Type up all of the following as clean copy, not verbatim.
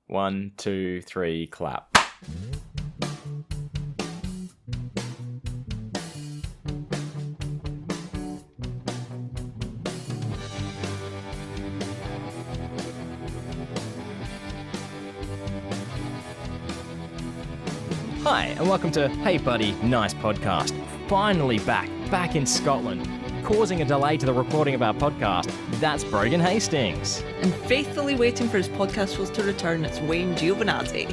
1, 2, 3, clap. Hi, and welcome to Hey Buddy, Nice Podcast. Finally back in Scotland. Causing a delay to the recording of our podcast, that's Brogan Hastings. And faithfully waiting for his podcast host to return, it's Wayne Giovinazzi.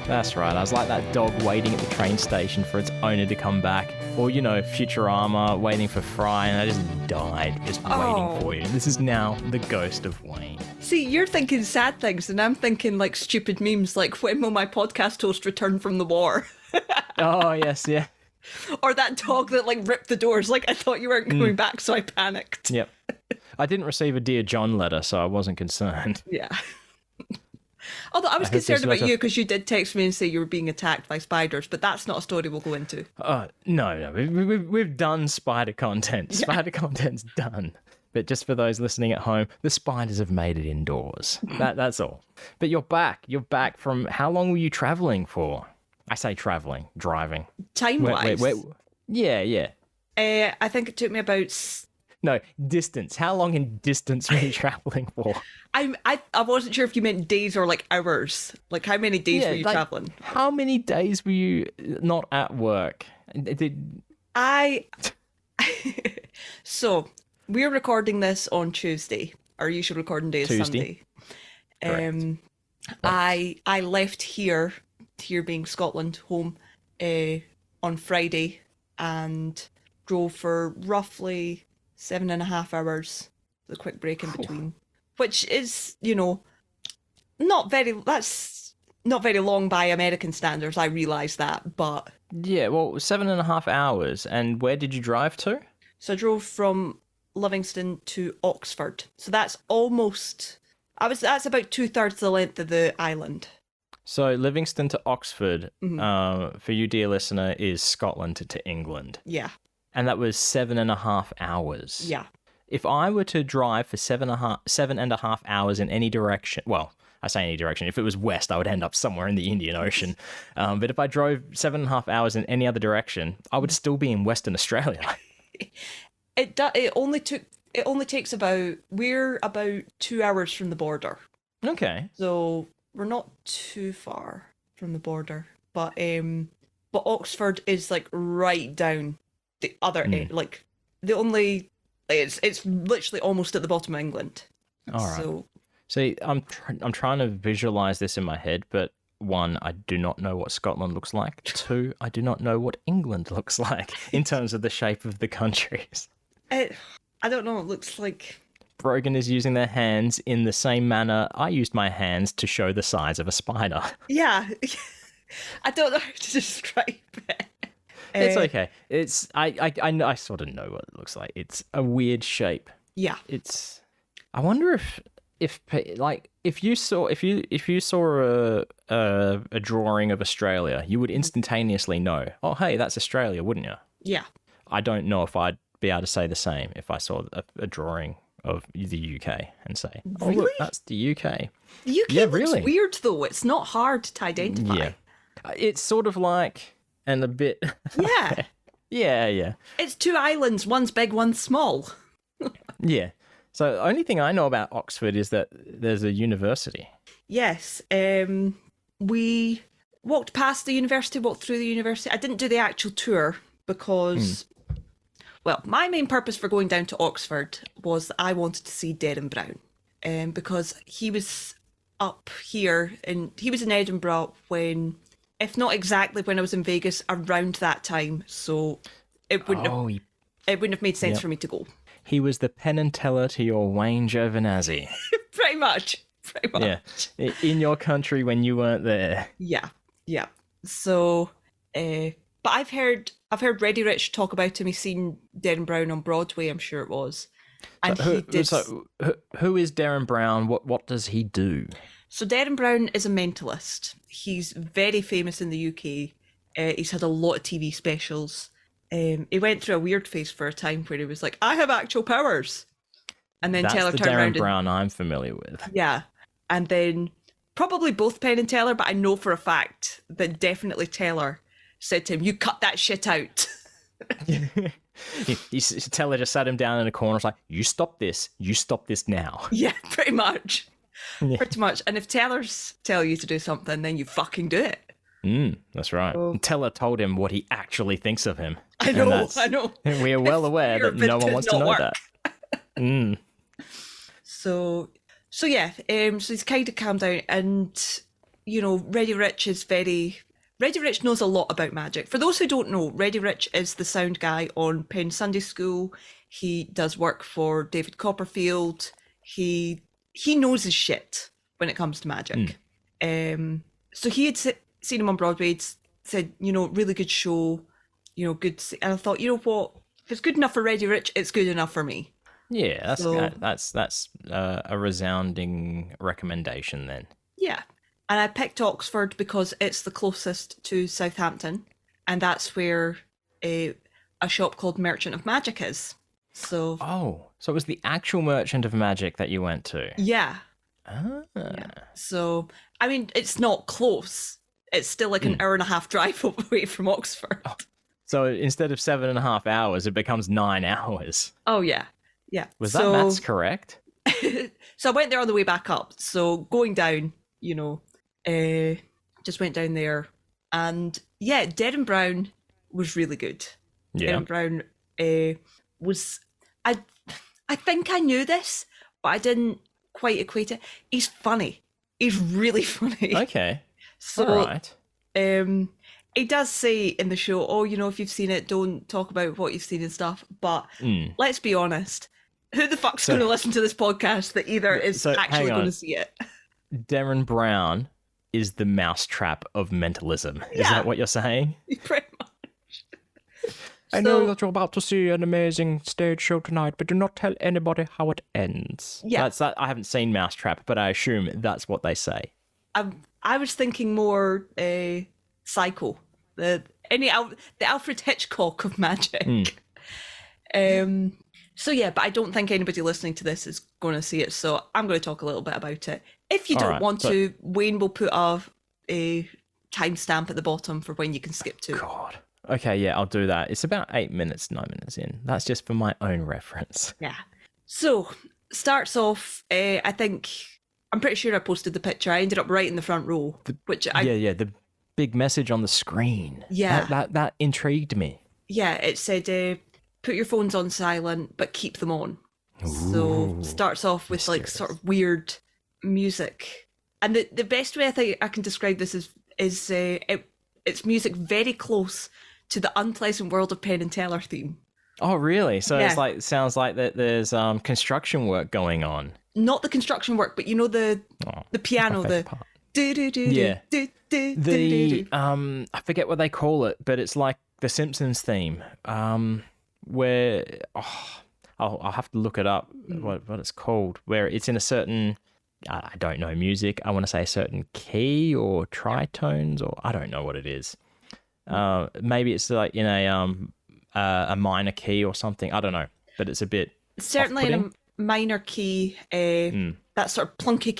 That's right, I was like that dog waiting at the train station for its owner to come back. Or, you know, Futurama waiting for Fry, and I just died waiting for you. This is now the ghost of Wayne. See, you're thinking sad things, and I'm thinking like stupid memes, like when will my podcast host return from the war? Oh, yes, yeah. Or that dog that like ripped the doors, like I thought you weren't coming back, so I panicked. Yep. I didn't receive a Dear John letter, so I wasn't concerned. Yeah. Although I was concerned about you because you did text me and say you were being attacked by spiders, but that's not a story we'll go into. No. We've done spider content. Yeah. Spider content's done. But just for those listening at home, the spiders have made it indoors. That's all. But you're back. You're back from... How long were you travelling for? I say travelling, driving. Time-wise? Wait. Yeah. I think it took me about... No, distance. How long in distance were you travelling for? I wasn't sure if you meant days or like hours. Like how many days were you travelling? How many days were you not at work? So, we're recording this on Tuesday. Our usual recording day is Tuesday. Sunday. I left here being Scotland, home, on Friday and drove for roughly 7.5 hours, the quick break in between, which is, that's not very long by American standards, I realise that, but... Yeah, well, 7.5 hours, and where did you drive to? So I drove from Livingston to Oxford, so that's almost... That's about 2/3 the length of the island. So Livingston to Oxford, for you, dear listener, is Scotland to England. Yeah. And that was 7.5 hours. Yeah. If I were to drive for 7.5 hours in any direction, well, I say any direction, if it was west, I would end up somewhere in the Indian Ocean. But if I drove 7.5 hours in any other direction, I would still be in Western Australia. It only takes we're about 2 hours from the border. Okay. So we're not too far from the border, but Oxford is like right down the other end, like the only it's literally almost at the bottom of England. All right. So see, I'm trying to visualize this in my head, but one, I do not know what Scotland looks like. Two, I do not know what England looks like in terms of the shape of the countries. I don't know. It looks like Brogan is using their hands in the same manner I used my hands to show the size of a spider. Yeah. I don't know how to describe it. It's okay. It's I sort of know what it looks like. It's a weird shape. Yeah. I wonder if you saw a drawing of Australia, you would instantaneoally know, oh hey, that's Australia, wouldn't you? Yeah. I don't know if I'd be able to say the same if I saw a drawing of the UK and say, oh really? Look, that's the UK. The UK looks weird though. It's not hard to identify. Yeah. It's sort of like, and a bit... Yeah. Yeah. It's two islands, one's big, one's small. Yeah. So the only thing I know about Oxford is that there's a university. Yes. We walked past the university, walked through the university. I didn't do the actual tour because... Well, my main purpose for going down to Oxford was that I wanted to see Derren Brown, because he was up here, and he was in Edinburgh when, if not exactly when I was in Vegas, around that time. So it wouldn't have made sense for me to go. He was the Penn Teller to your Wayne Giovinazzi. Pretty much. Yeah, in your country when you weren't there. Yeah. So, but I've heard Reddy Rich talk about him. He's seen Derren Brown on Broadway, I'm sure it was. And who is Derren Brown? What does he do? So Derren Brown is a mentalist. He's very famous in the UK. He's had a lot of TV specials. He went through a weird phase for a time where he was like, I have actual powers. And then That's Teller the turned Derren around Brown I'm familiar with. Yeah. And then probably both Penn and Teller, but I know for a fact that definitely Teller said to him, "You cut that shit out." Teller just sat him down in a corner. Was like, "You stop this. You stop this now." Yeah, pretty much. Yeah. Pretty much. And if Tellers tell you to do something, then you fucking do it. That's right. Oh. Teller told him what he actually thinks of him. I know. And we are well aware that no one wants to know that. So yeah. So he's kind of calmed down, and Ready Rich knows a lot about magic. For those who don't know, Ready Rich is the sound guy on Penn Sunday School. He does work for David Copperfield. He knows his shit when it comes to magic. So he had seen him on Broadway. He'd said, really good show, good. And I thought, you know what? If it's good enough for Ready Rich, it's good enough for me. Yeah, that's a resounding recommendation then. Yeah. And I picked Oxford because it's the closest to Southampton, and that's where a shop called Merchant of Magic is. So it was the actual Merchant of Magic that you went to? Yeah. Yeah. So, I mean, it's not close. It's still like an hour and a half drive away from Oxford. Oh. So instead of 7.5 hours, it becomes 9 hours. Oh, yeah. Yeah. Was that maths correct? So I went there on the way back up. So going down, just went down there. And yeah, Derren Brown was really good. Yeah. Derren Brown was... I think I knew this, but I didn't quite equate it. He's funny. He's really funny. Okay. So, all right. He does say in the show, if you've seen it, don't talk about what you've seen and stuff. But let's be honest. Who the fuck's going to listen to this podcast that either is actually going to see it? Derren Brown is the mousetrap of mentalism. Is that what you're saying? Pretty much. I know that you're about to see an amazing stage show tonight, but do not tell anybody how it ends. Yeah. I haven't seen Mousetrap, but I assume that's what they say. I was thinking more Psycho, the Alfred Hitchcock of magic. So yeah, but I don't think anybody listening to this is going to see it, so I'm going to talk a little bit about it. If you don't want to, Wayne will put a timestamp at the bottom for when you can skip to. God. Okay, yeah, I'll do that. It's about 9 minutes in. That's just for my own reference. Yeah. So, starts off, I'm pretty sure I posted the picture. I ended up right in the front row, the big message on the screen. Yeah. That intrigued me. Yeah, it said, put your phones on silent, but keep them on. Ooh, so, starts off with mysterious. Like sort of weird music. And the best way I think I can describe this is it's music very close to the Unpleasant World of Penn and Teller theme. Oh, really? So it sounds like that there's construction work going on. Not the construction work, but the piano, the I forget what they call it, but it's like the Simpsons theme, where I'll have to look it up what it's called, where it's in a certain, I don't know music, I want to say a certain key or tritones, or I don't know what it is. Maybe it's like in a minor key or something. I don't know, but it's a bit certainly in a minor key. That sort of plunky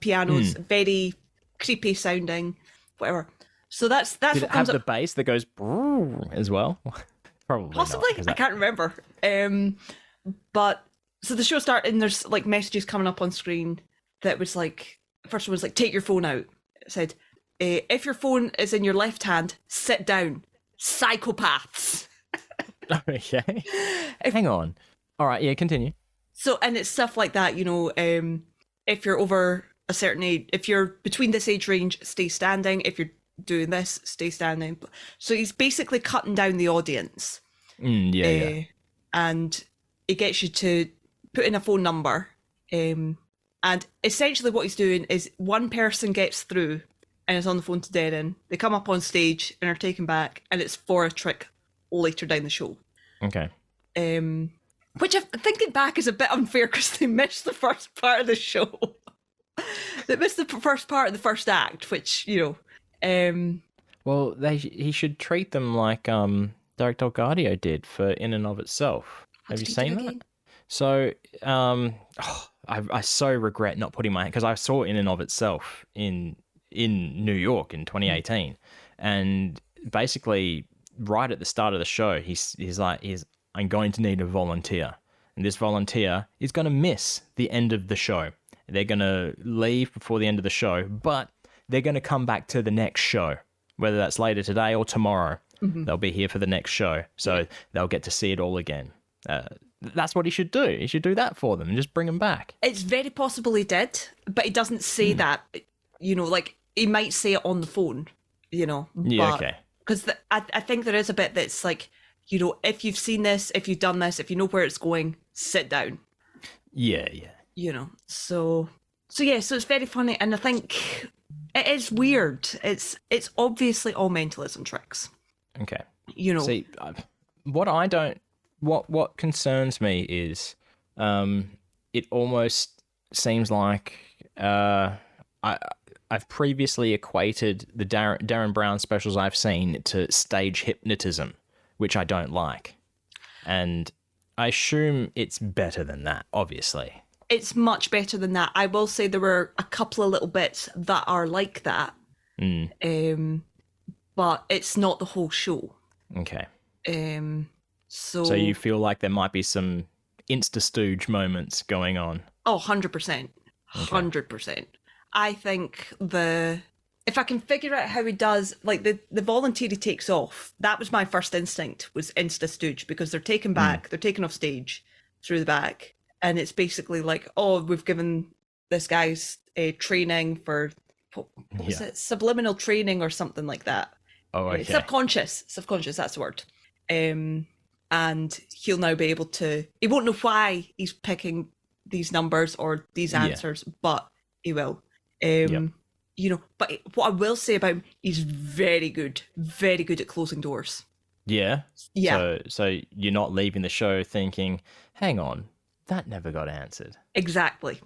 pianos, very creepy sounding, whatever. So that's Did what it comes have up. the bass that goes as well? Probably Possibly, not, I can't remember. But so the show started, and there's like messages coming up on screen that was like, first one was like, take your phone out. It said, if your phone is in your left hand, sit down. Psychopaths. Okay. Hang on. All right, yeah, continue. So, and it's stuff like that, if you're over a certain age, if you're between this age range, stay standing. If you're doing this, stay standing. So he's basically cutting down the audience. Yeah. And it gets you to put in a phone number. And essentially what he's doing is one person gets through and is on the phone to Derren. They come up on stage and are taken back, and it's for a trick later down the show. Okay. Which, thinking back, is a bit unfair because they missed the first part of the show. They missed the first part of the first act, which, Well, he should treat them like Derek Delgadio did for In and of Itself. Have you seen that? So, I so regret not putting my, because I saw it in and of itself in New York in 2018, and basically right at the start of the show, he's like, I'm going to need a volunteer, and this volunteer is going to miss the end of the show. They're going to leave before the end of the show, but they're going to come back to the next show, whether that's later today or tomorrow. They'll be here for the next show, so they'll get to see it all again. That's what he should do. He should do that for them and just bring them back. It's very possible he did, but he doesn't say that. You know, like, he might say it on the phone, you know. Yeah, okay. Because I think there is a bit that's like, you know, if you've seen this, if you've done this, if you know where it's going, sit down. Yeah. You know, so it's very funny, and I think it is weird. It's obviously all mentalism tricks. Okay. You know. See, what concerns me is, it almost seems like I've previously equated the Derren Brown specials I've seen to stage hypnotism, which I don't like, and I assume it's better than that. Obviously, it's much better than that. I will say there were a couple of little bits that are like that, but it's not the whole show. Okay. So you feel like there might be some Insta-stooge moments going on? Oh, 100%. 100%. I think if I can figure out how he does, like the volunteer he takes off, that was my first instinct, was Insta-stooge, because they're taken back, they're taken off stage through the back, and it's basically like, oh, we've given this guy's training for, what was it? Subliminal training or something like that. Oh, okay. Subconscious, that's the word. And he'll now be able to, he won't know why he's picking these numbers or these answers, but he will. You know, but what I will say about him, he's very good at closing doors. Yeah? Yeah. So you're not leaving the show thinking, hang on, that never got answered. Exactly.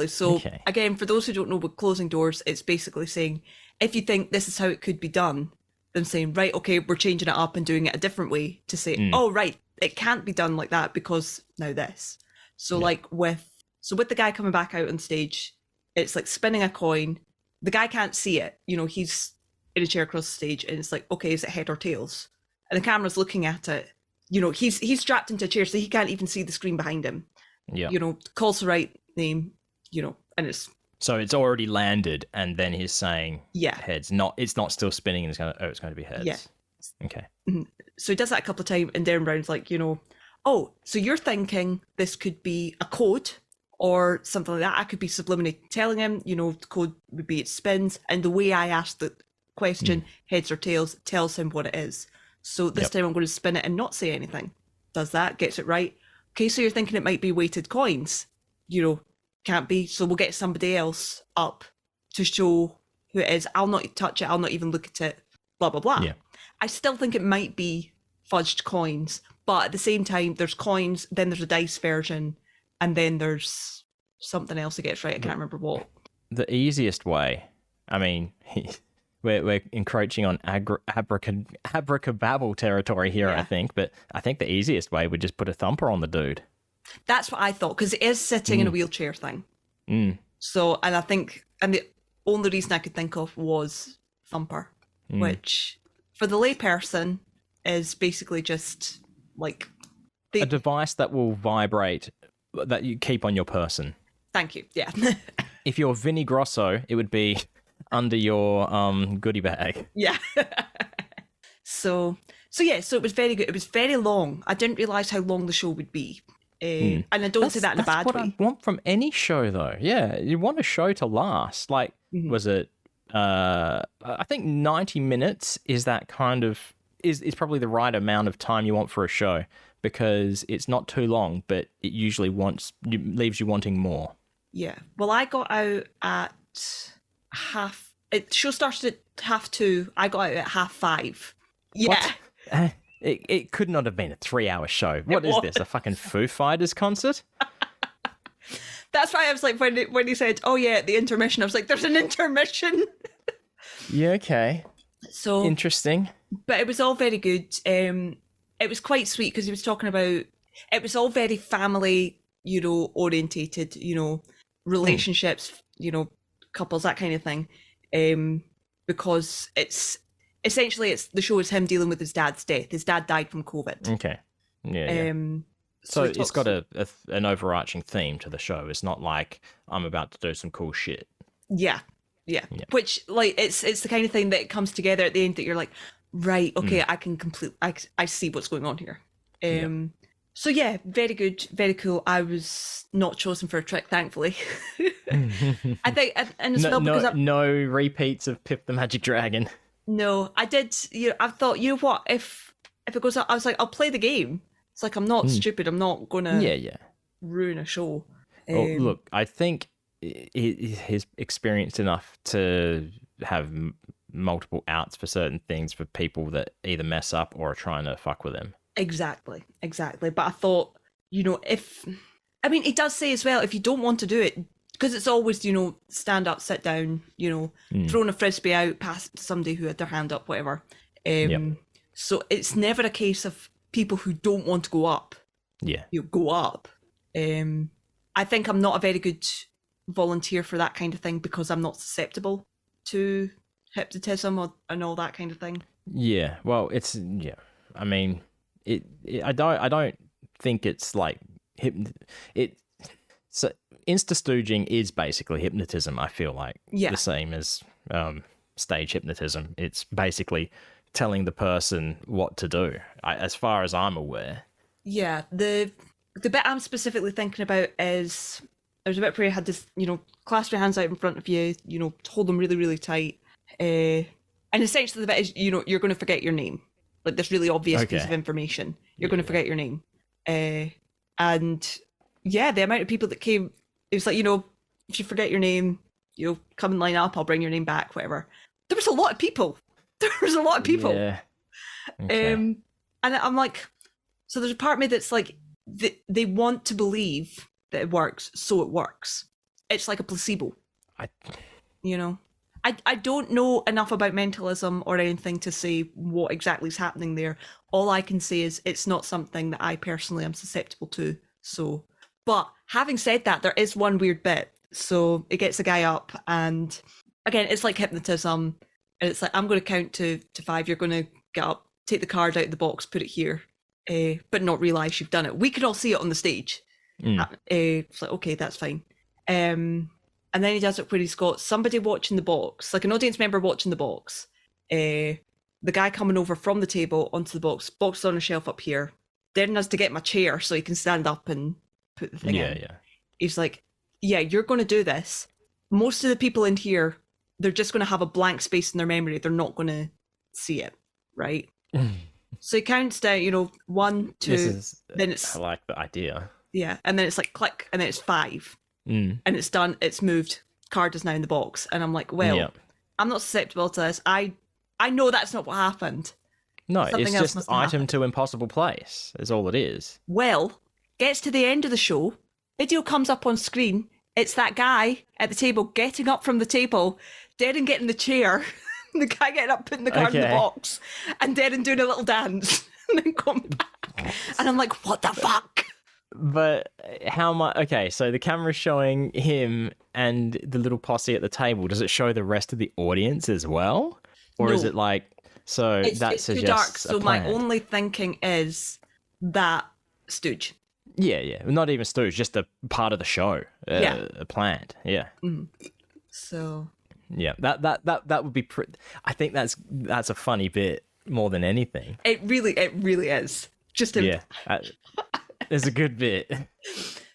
So again, for those who don't know about closing doors, it's basically saying, if you think this is how it could be done, then saying, right, okay, we're changing it up and doing it a different way to say, oh, right, it can't be done like that because now this. So like with the guy coming back out on stage, it's like spinning a coin. The guy can't see it. You know, he's in a chair across the stage, and it's like, okay, is it head or tails? And the camera's looking at it. You know, he's strapped into a chair, so he can't even see the screen behind him. Yeah. You know, calls the right name, you know, and it's... So it's already landed, and then he's saying heads. It's not still spinning, and it's going to be heads. Yeah. Okay. So he does that a couple of times, and Derren Brown's like, you know, oh, so you're thinking this could be a code or something like that. I could be subliminally telling him, you know, the code would be it spins, and the way I asked the question, heads or tails, tells him what it is. So this time I'm going to spin it and not say anything. Does that, gets it right. Okay, so you're thinking it might be weighted coins. You know, can't be. So we'll get somebody else up to show who it is. I'll not touch it. I'll not even look at it. Blah, blah, blah. Yeah. I still think it might be fudged coins, but at the same time, there's coins, then there's a dice version, and then there's something else that gets right. I can't remember what. The easiest way, I mean, we're encroaching on abracababble territory here, I think, but I think the easiest way would just put a thumper on the dude. That's what I thought, because it is sitting in a wheelchair thing. So, and I think, and the only reason I could think of was thumper, which for the layperson is basically just like a device that will vibrate, that you keep on your person. Thank you. Yeah. If you're Vinnie Grosso, it would be under your goodie bag. Yeah. So it was very good. It was very long. I didn't realise how long the show would be. And I don't say that in a bad way. That's what I want from any show, though. Yeah, you want a show to last. Like, was it... I think 90 minutes is that kind of... is probably the right amount of time you want for a show, because it's not too long, but it usually leaves you wanting more. Yeah. Well, I got out at half... The show started at 2:30. I got out at 5:30. Yeah. What? It could not have been a 3-hour show. What is this, a fucking Foo Fighters concert? That's why I was like, when he said, oh yeah, the intermission, I was like, there's an intermission. Yeah, okay. So interesting. But it was all very good. It was quite sweet because he was talking about, it was all very family, orientated, relationships, couples, that kind of thing. Because it's the show is him dealing with his dad's death. His dad died from COVID. Okay. Yeah. So he it's talks- got an overarching theme to the show. It's not like I'm about to do some cool shit. Yeah. Which, like, it's the kind of thing that comes together at the end that you're like, right, okay, I see what's going on here. So yeah, very good, very cool. I was not chosen for a trick, thankfully. I think, and as well because no repeats of Pip the Magic Dragon. No, I did. I thought, what, if it goes up, I was like, I'll play the game. It's like, I'm not stupid. I'm not gonna ruin a show. Well, look, I think he's experienced enough to have multiple outs for certain things for people that either mess up or are trying to fuck with him. Exactly. But I thought, it does say as well, if you don't want to do it, because it's always, stand up, sit down, throwing a frisbee out past somebody who had their hand up, whatever. So it's never a case of people who don't want to go up. Yeah. You go up. I think I'm not a very good volunteer for that kind of thing because I'm not susceptible to hypnotism and all that kind of thing. Yeah. Well, I mean, I don't think it's like so insta-stooging is basically hypnotism. I feel like the same as stage hypnotism. It's basically telling the person what to do, as far as I'm aware. Yeah, the bit I'm specifically thinking about is there's a bit where you had this, clasp your hands out in front of you, hold them really, really tight, and essentially the bit is, you're going to forget your name. Like this really obvious piece of information. You're going to forget your name. And yeah, the amount of people that came, it was like, if you forget your name, come and line up, I'll bring your name back, whatever. There was a lot of people. Yeah. Okay. And I'm like, so there's a part of me that's like, they want to believe that it works, so it works. It's like a placebo. I don't know enough about mentalism or anything to say what exactly is happening there. All I can say is it's not something that I personally am susceptible to. So, but having said that, there is one weird bit. So it gets a guy up, and again, it's like hypnotism. And it's like, I'm going to count to 5. You're going to get up, take the card out of the box, put it here, but not realise you've done it. We could all see it on the stage. It's like, okay, that's fine. And then he does it where he's got somebody watching the box, like an audience member watching the box. The guy coming over from the table onto the box is on a shelf up here. Derren has to get my chair so he can stand up and put the thing in. Yeah. He's like, yeah, you're going to do this. Most of the people in here, they're just going to have a blank space in their memory. They're not going to see it, right? So he counts down, 1, 2, then it's... I like the idea. Yeah, and then it's like click, and then it's 5. And it's done, it's moved, card is now in the box. And I'm like, well, I'm not susceptible to this. I know that's not what happened. No, Something it's just item happened. to impossible place is all it is. Well, gets to the end of the show, video comes up on screen, it's that guy at the table getting up from the table, Derren getting the chair, the guy getting up, putting the card in the box, and Derren doing a little dance, and then coming back. And I'm like, what the fuck? But how much? Okay, so the camera's showing him and the little posse at the table. Does it show the rest of the audience as well, or is it like so? That suggests too dark. So a plan. My only thinking is that stooge. Yeah. Not even stooge, just a part of the show. Planned. Yeah. So. Yeah, that would be. I think that's a funny bit more than anything. It really is. Just there's a good bit.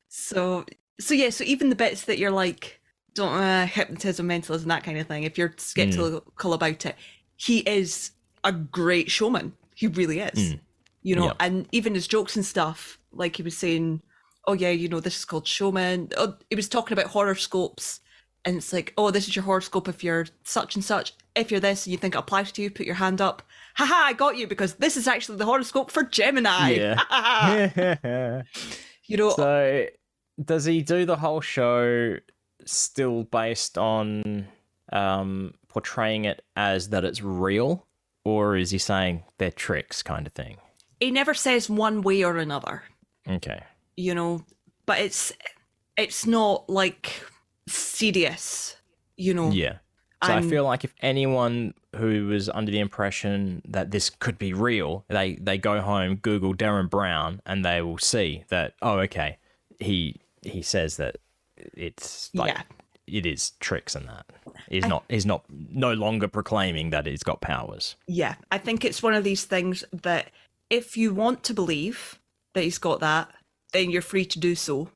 So even the bits that you're like, don't hypnotism, mentalism, that kind of thing. If you're skeptical about it, he is a great showman. He really is. And even his jokes and stuff, like he was saying, oh yeah, this is called showman. Oh, he was talking about horoscopes, and it's like, oh, this is your horoscope if you're such and such. If you're this and you think it applies to you, put your hand up. Haha, I got you, because this is actually the horoscope for Gemini. Yeah. So does he do the whole show still based on portraying it as that it's real, or is he saying they're tricks kind of thing? He never says one way or another. Okay. But but it's not like serious, you know. Yeah. So I feel like if anyone who was under the impression that this could be real, they go home, Google Derren Brown, and they will see that, oh, okay, he says that it's like it is tricks and that. He's no longer proclaiming that he's got powers. Yeah, I think it's one of these things that if you want to believe that he's got that, then you're free to do so.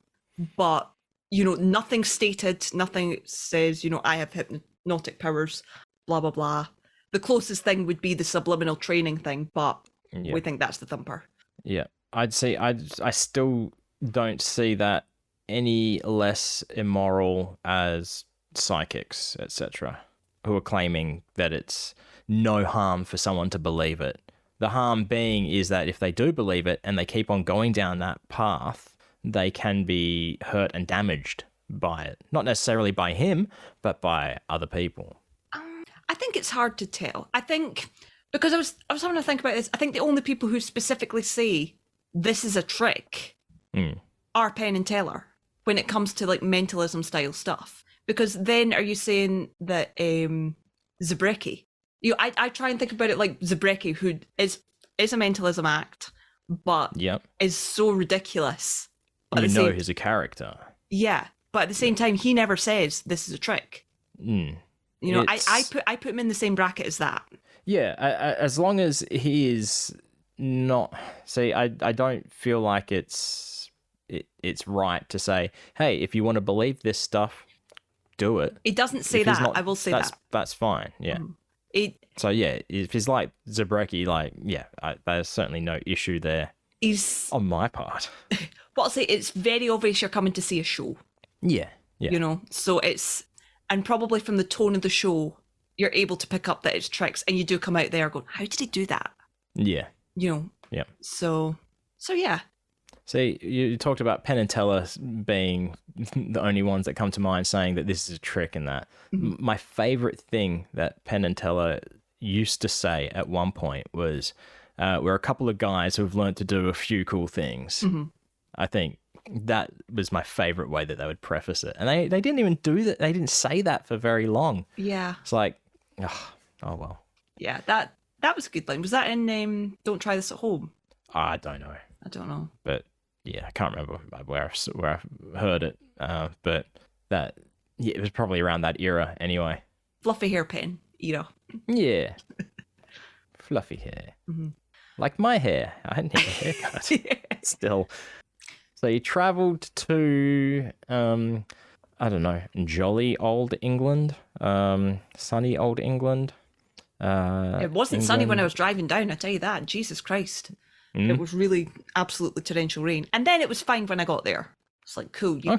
But, you know, nothing stated, nothing says, you know, I have hypnotic powers, blah, blah, blah. The closest thing would be the subliminal training thing, but we think that's the thumper. Yeah. I'd say I still don't see that any less immoral as psychics, etc., who are claiming that it's no harm for someone to believe it. The harm being is that if they do believe it and they keep on going down that path, they can be hurt and damaged by it. Not necessarily by him, but by other people. I think it's hard to tell. I think, because I was having to think about this, I think the only people who specifically say this is a trick are Penn and Teller when it comes to like mentalism style stuff. Because then are you saying that Zabrecki, you know, I try and think about it like Zabrecki, who is a mentalism act, but is so ridiculous. But you know he's a character. Yeah, but at the same time, he never says this is a trick. You know, I put him in the same bracket as that. Yeah, as long as he is not. See, I don't feel like it's right to say, hey, if you want to believe this stuff, do it. It doesn't say that. I will say that. That's fine. Yeah. So yeah, if he's like Zabrecki, like there's certainly no issue there. He's on my part. Well, I'll say it's very obvious you're coming to see a show. Yeah. You know, so it's, and probably from the tone of the show, you're able to pick up that it's tricks, and you do come out there going, how did he do that? Yeah. You know. Yeah. So yeah. See, you talked about Penn and Teller being the only ones that come to mind saying that this is a trick and that. My favorite thing that Penn and Teller used to say at one point was, we're a couple of guys who have learned to do a few cool things. I think that was my favorite way that they would preface it. And they didn't even do that. They didn't say that for very long. Yeah. It's like, oh well. Yeah, that was a good line. Was that in Don't Try This at Home? I don't know. But yeah, I can't remember where I heard it. But that, yeah, it was probably around that era anyway. Fluffy hairpin era. Yeah. Fluffy hair. Like my hair. I hadn't had a haircut. Still. So you travelled to, I don't know, jolly old England, sunny old England. It wasn't sunny when I was driving down, I tell you that. Jesus Christ. It was really absolutely torrential rain. And then it was fine when I got there. It's like, cool. You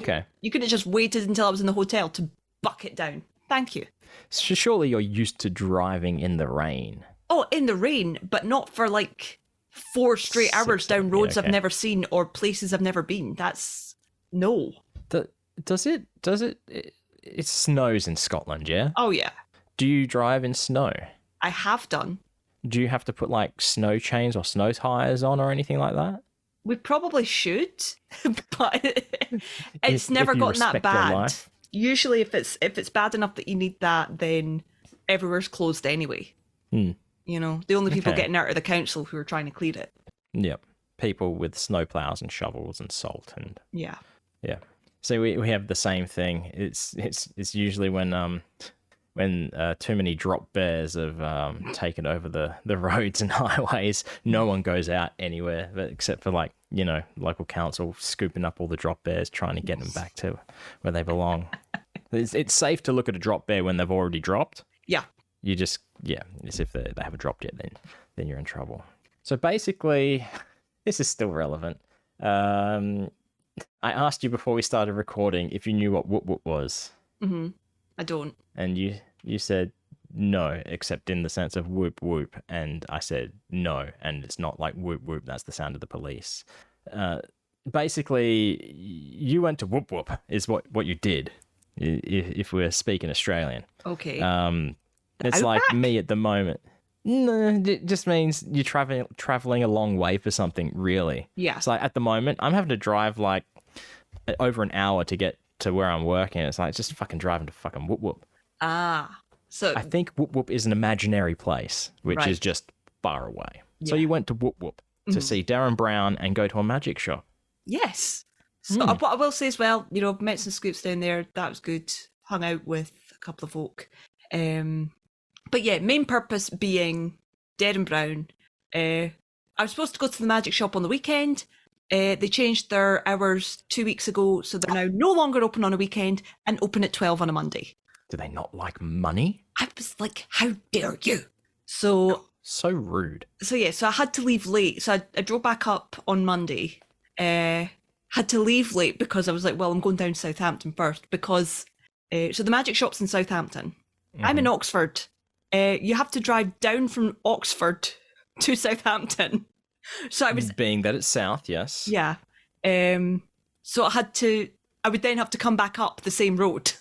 could have just waited until I was in the hotel to bucket down. Thank you. So surely you're used to driving in the rain. Oh, in the rain, but not for like 4 straight hours down roads I've never seen or places I've never been. That's no. Does it snows in Scotland, yeah? Oh yeah. Do you drive in snow? I have done. Do you have to put like snow chains or snow tires on or anything like that? We probably should, but it's never gotten that bad. Usually if it's bad enough that you need that, then everywhere's closed anyway. You know, the only people getting out are the council who are trying to clear it. Yep. People with snow plows and shovels and salt and yeah. So we have the same thing. It's usually when too many drop bears have taken over the roads and highways, no one goes out anywhere except for like, you know, local council scooping up all the drop bears, trying to get them back to where they belong. It's safe to look at a drop bear when they've already dropped. Yeah. You just, as if they haven't dropped yet, then you're in trouble. So basically, this is still relevant. I asked you before we started recording if you knew what whoop whoop was. I don't. And you said no, except in the sense of whoop whoop. And I said no, and it's not like whoop whoop, that's the sound of the police. Basically, you went to whoop whoop, is what you did, if we're speaking Australian. Okay. It's like me at the moment. No, it just means you're traveling a long way for something, really. Yeah. It's like at the moment, I'm having to drive like over an hour to get to where I'm working. It's like just fucking driving to fucking Whoop Whoop. So I think Whoop Whoop is an imaginary place, which Right. is just far away. So Yeah. you went to Whoop Whoop to see Derren Brown and go to a magic shop. yes. So what I will say as well, met some scoops down there. That was good. Hung out with a couple of folk. But yeah, main purpose being Derren Brown. I was supposed to go to the magic shop on the weekend. They changed their hours 2 weeks ago, so they're now no longer open on a weekend and open at 12 on a Monday. Do they not like money? I was like, how dare you? So So rude. so I had to leave late. So I drove back up on Monday. Had to leave late because I was like, well, I'm going down to Southampton first because so the magic shop's in Southampton. I'm in Oxford. You have to drive down from Oxford to Southampton. So I was Being that it's south, yes. yeah. So I would then have to come back up the same road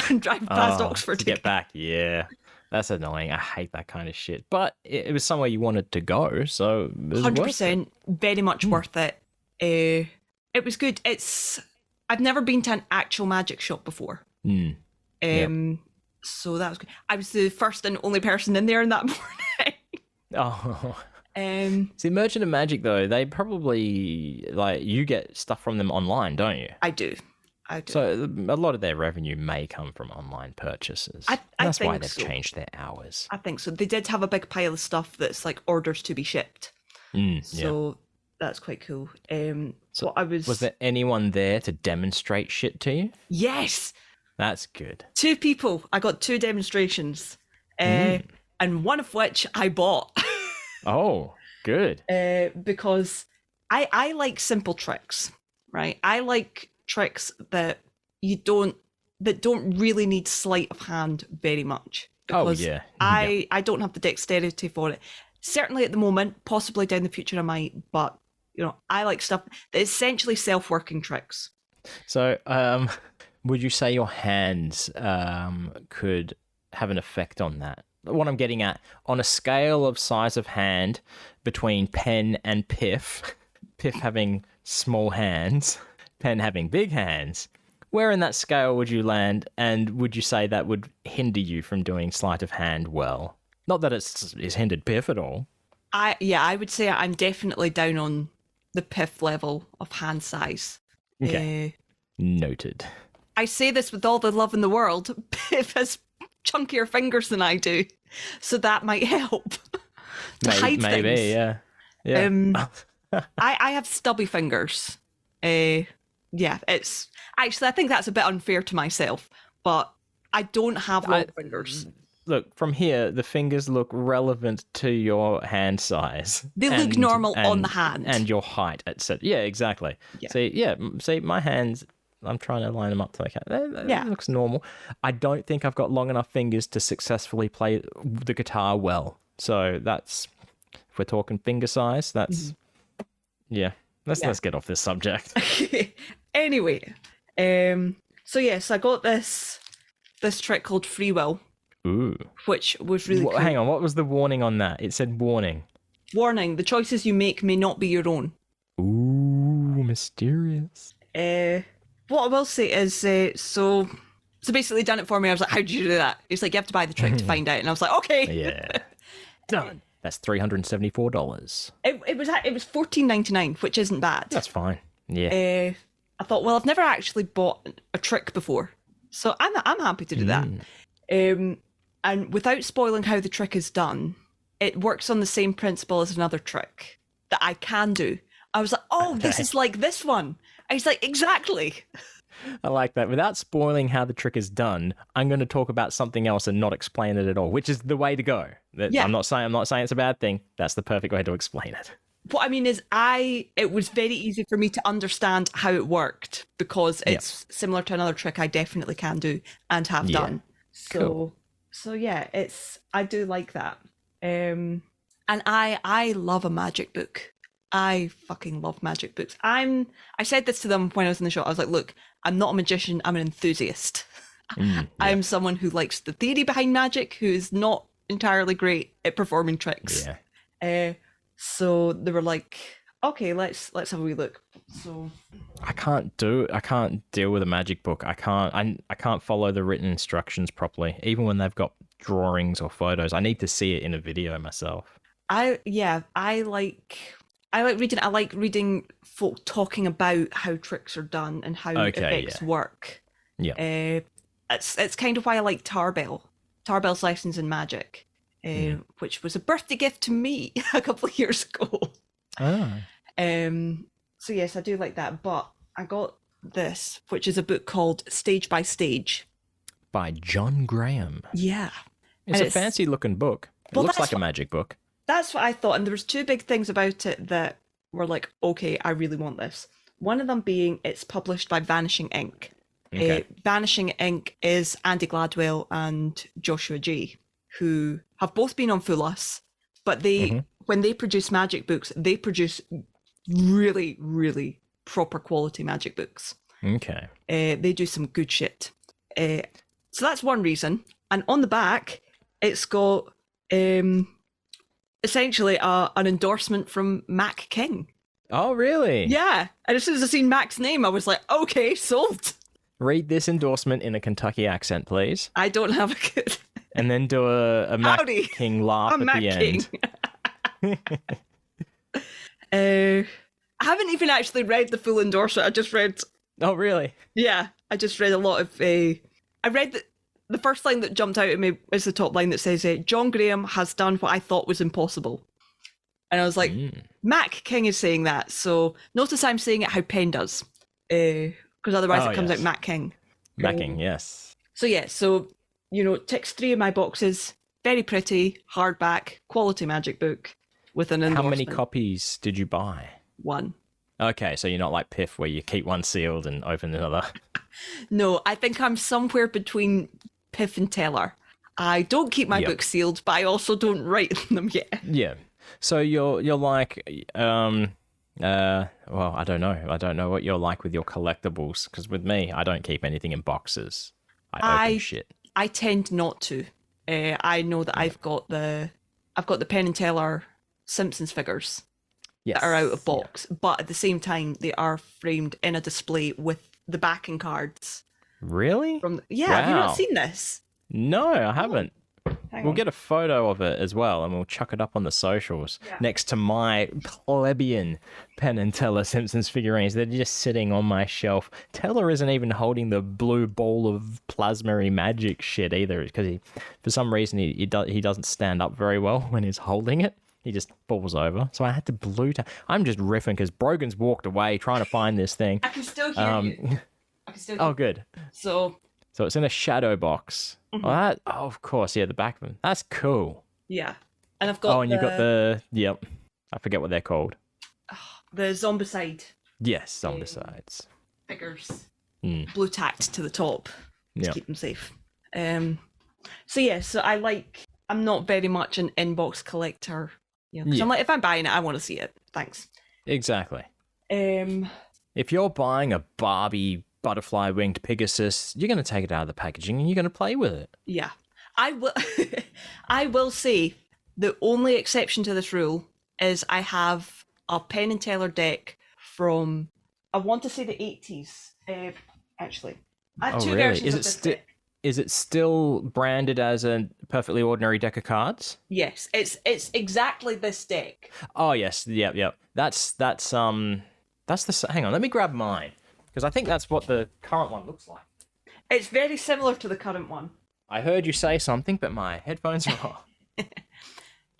and drive past Oxford to get back. Yeah. That's annoying. I hate that kind of shit. But it was somewhere you wanted to go, so it was worth it. 100%, very much worth it. It was good. I've never been to an actual magic shop before. So that was good. I was the first and only person in there in that morning. Oh. Um, See, Merchant of Magic, though, they probably, you get stuff from them online, don't you? I do. So a lot of their revenue may come from online purchases. I That's why think they've so. changed their hours. I think so. They did have a big pile of stuff that's like orders to be shipped. So that's quite cool. So what was there anyone there to demonstrate shit to you? Yes, That's good. 2 people. I got 2 demonstrations, and one of which I bought. Oh, good. Because I like simple tricks, right? I like tricks that don't really need sleight of hand very much. Because yeah. I don't have the dexterity for it. Certainly at the moment, possibly down the future I might, but I like stuff that is essentially self-working tricks. So, would you say your hands could have an effect on that? What I'm getting at, on a scale of size of hand between Penn and Piff, Piff having small hands, Penn having big hands, where in that scale would you land, and would you say that would hinder you from doing sleight of hand well? Not that it's hindered Piff at all. I would say I'm definitely down on the Piff level of hand size. Okay. Noted. I say this with all the love in the world. Piff has chunkier fingers than I do, so that might help to hide maybe, things. yeah. I have stubby fingers. It's actually, I think that's a bit unfair to myself, but I don't have long fingers. Look, from here, the fingers look relevant to your hand size. They look normal on the hand. And your height, etc. Yeah, exactly. Yeah. See, my hands, I'm trying to line them up to that looks normal. I don't think I've got long enough fingers to successfully play the guitar well. So that's, if we're talking finger size, that's, let's get off this subject. Anyway, so yes, I got this trick called Free Will. Ooh. Which was really cool. Hang on, what was the warning on that? It said warning. Warning, the choices you make may not be your own. Ooh, mysterious. What I will say is, so basically done it for me. I was like, how did you do that? It's like, you have to buy the trick to find out. And I was like, okay. Yeah. Done. That's $374. It was $14.99, which isn't bad. That's fine. Yeah. I thought, well, I've never actually bought a trick before, so I'm happy to do that. And without spoiling how the trick is done, it works on the same principle as another trick that I can do. I was like, oh, this is like this one. I was like, exactly. I like that. Without spoiling how the trick is done, I'm going to talk about something else and not explain it at all, which is the way to go. Yeah. I'm not saying it's a bad thing. That's the perfect way to explain it. What I mean is, it was very easy for me to understand how it worked because it's similar to another trick I definitely can do and have done. So yeah, I do like that. And I love a magic book. I fucking love magic books. I said this to them when I was in the shop. I was like, look, I'm not a magician, I'm an enthusiast. I'm someone who likes the theory behind magic, who is not entirely great at performing tricks. Yeah. So they were like, Okay, let's have a wee look. So I can't deal with a magic book. I can't follow the written instructions properly, even when they've got drawings or photos. I need to see it in a video myself. I like reading. I like reading folk talking about how tricks are done and how effects work. Yeah. It's kind of why I like Tarbell's Lessons in Magic, which was a birthday gift to me a couple of years ago. Oh. So yes, I do like that. But I got this, which is a book called Stage by Stage By John Graham. Yeah. It's a fancy looking book. It looks like a magic book. That's what I thought. And there was two big things about it that were like, okay, I really want this. One of them being it's published by Vanishing Ink. Okay. Vanishing Ink is Andy Gladwell and Joshua J, who have both been on Full Us, but they when they produce magic books, they produce really, really proper quality magic books. Okay. They do some good shit. So that's one reason. And on the back, it's got essentially an endorsement from Mac King. Oh, really? Yeah. And as soon as I seen Mac's name, I was like, okay, sold. Read this endorsement in a Kentucky accent, please. I don't have a good... And then do a Mac Howdy. King laugh I'm at Mac the King. end. I haven't even actually read the full endorsement. I just read... Oh, really? Yeah. I just read a lot of... I read the first line that jumped out at me is the top line that says, John Graham has done what I thought was impossible. And I was like, Mac King is saying that. So notice I'm saying it how Penn does. Because otherwise it comes out Mac King. Mac King, yes. So yeah, ticks 3 of my boxes. Very pretty, hardback, quality magic book with an endorsement. How many copies did you buy? 1. Okay, so you're not like Piff where you keep one sealed and open another. No, I think I'm somewhere between Piff and Teller. I don't keep my books sealed, but I also don't write in them yet. Yeah. So you're like, well, I don't know. I don't know what you're like with your collectibles, because with me, I don't keep anything in boxes. I open shit. I tend not to. I know that I've got the Penn Teller Simpsons figures that are out of box, but at the same time, they are framed in a display with the backing cards. Really? Have you not seen this? No, I haven't. Hang We'll on. get a photo of it as well, and we'll chuck it up on the socials next to my plebeian Penn and Teller Simpsons figurines. They're just sitting on my shelf. Teller isn't even holding the blue ball of plasma magic shit either, because for some reason he doesn't stand up very well when he's holding it. He just falls over. So I had to blue tack. I'm just riffing because Brogan's walked away trying to find this thing. I can still hear you. I can still hear Oh, good. So it's in a shadow box. Oh, of course, the back of them. That's cool. yeah, and I've got. You got the I forget what they're called. The Zombicide Yes, Zombicides. figures, blue tacked to the top to keep them safe. So I'm not very much an inbox collector. I'm like, if I'm buying it, I want to see it. Thanks. Exactly. Um, If you're buying a Barbie butterfly winged Pegasus, you're going to take it out of the packaging and you're going to play with it. yeah, I will. I will say the only exception to this rule is I have a Penn and Teller deck from, I want to say the 80s. Actually, I have two versions of this deck. Is it still branded as a perfectly ordinary deck of cards? Yes, it's exactly this deck. Oh yes, yep. That's the. Hang on, let me grab mine because I think that's what the current one looks like. It's very similar to the current one. I heard you say something, but my headphones are off.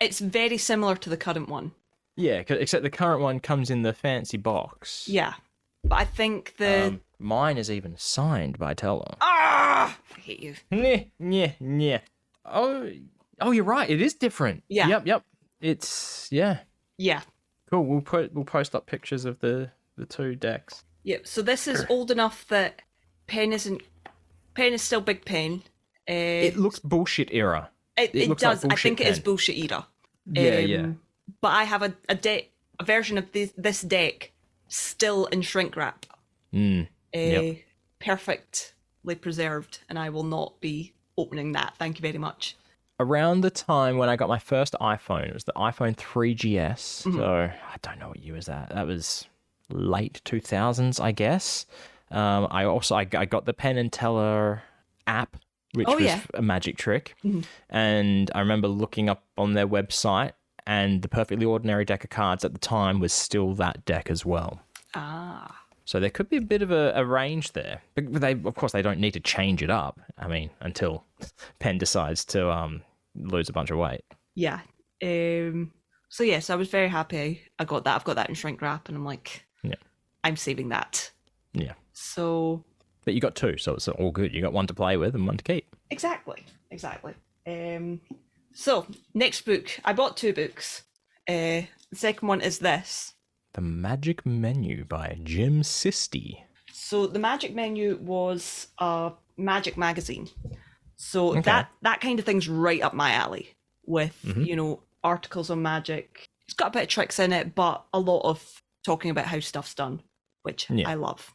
It's very similar to the current one. Yeah, except the current one comes in the fancy box. Yeah, but I think mine is even signed by Teller. I hate you. Yeah. Oh, you're right. It is different. Yeah. Yep. It's Yeah. cool. We'll post up pictures of the two decks. Yep. So this is old enough that Penn is still Big Penn. It looks bullshit era. It looks does. like I think bullshit it is Penn. bullshit era. Yeah. But I have a version of this deck still in shrink wrap. Perfectly preserved, and I will not be opening that. Thank you very much. around the time when I got my first iPhone. It was the iPhone 3GS. So I don't know what year was that. That was late 2000s, I guess. I got the Penn and Teller app, which was a magic trick. And I remember looking up on their website, and the Perfectly Ordinary deck of cards at the time was still that deck as well. Ah. So there could be a bit of a range there. But of course, they don't need to change it up. I mean, until Penn decides to lose a bunch of weight. Yeah. So yes, I was very happy I got that. I've got that in shrink wrap, and I'm like, I'm saving that. Yeah. So. But you got two, so it's all good. You got one to play with and one to keep. Exactly. So next book, I bought two books. The second one is this. The Magic Menu by Jim Sisti. So the Magic Menu was a magic magazine. So that kind of thing's right up my alley with, articles on magic. It's got a bit of tricks in it, but a lot of talking about how stuff's done, which I love.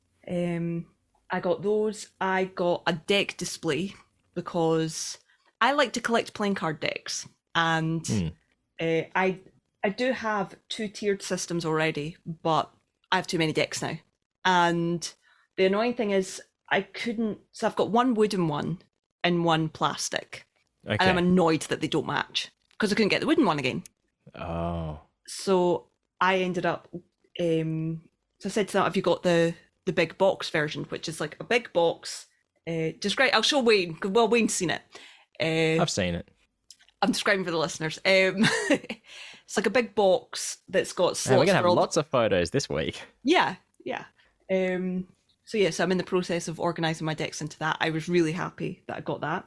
I got those. I got a deck display because I like to collect playing card decks. And I do have 2 tiered systems already, but I have too many decks now. And the annoying thing is so I've got one wooden one and one plastic. Okay. And I'm annoyed that they don't match because I couldn't get the wooden one again. Oh. So I ended up, so I said to them, have you got the big box version, which is like a big box. Just great. I'll show Wayne, because Wayne's seen it. I've seen it. I'm describing for the listeners. It's like a big box that's got slots. We're going to have lots of photos this week. Yeah. So I'm in the process of organising my decks into that. I was really happy that I got that.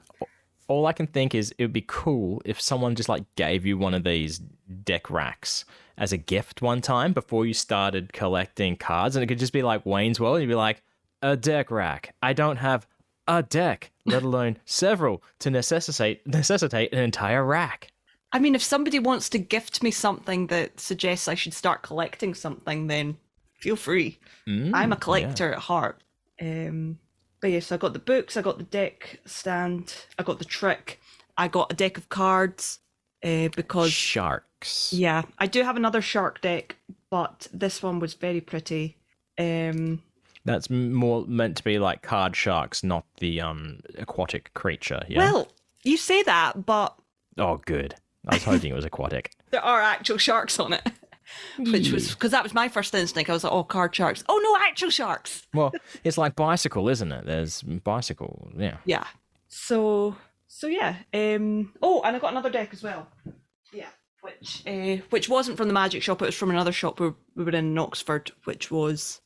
All I can think is it would be cool if someone just like gave you one of these deck racks as a gift one time before you started collecting cards, and it could just be like Wayne's World. And you'd be like, a deck rack. I don't have a deck, let alone several, to necessitate an entire rack. I mean, if somebody wants to gift me something that suggests I should start collecting something, then feel free. I'm a collector at heart. But yes, I got the books, I got the deck stand, I got the trick, I got a deck of cards because... Sharks. Yeah, I do have another shark deck, but this one was very pretty. That's more meant to be like card sharks, not the aquatic creature, yeah? Well, you say that, but... Oh, good. I was hoping it was aquatic. There are actual sharks on it. Which was... Because that was my first instinct. I was like, oh, card sharks. Oh, no, actual sharks. Well, it's like bicycle, isn't it? There's bicycle, yeah. Yeah. So yeah. Oh, and I got another deck as well. Yeah. Which wasn't from the magic shop. It was from another shop we were in Oxford, which was...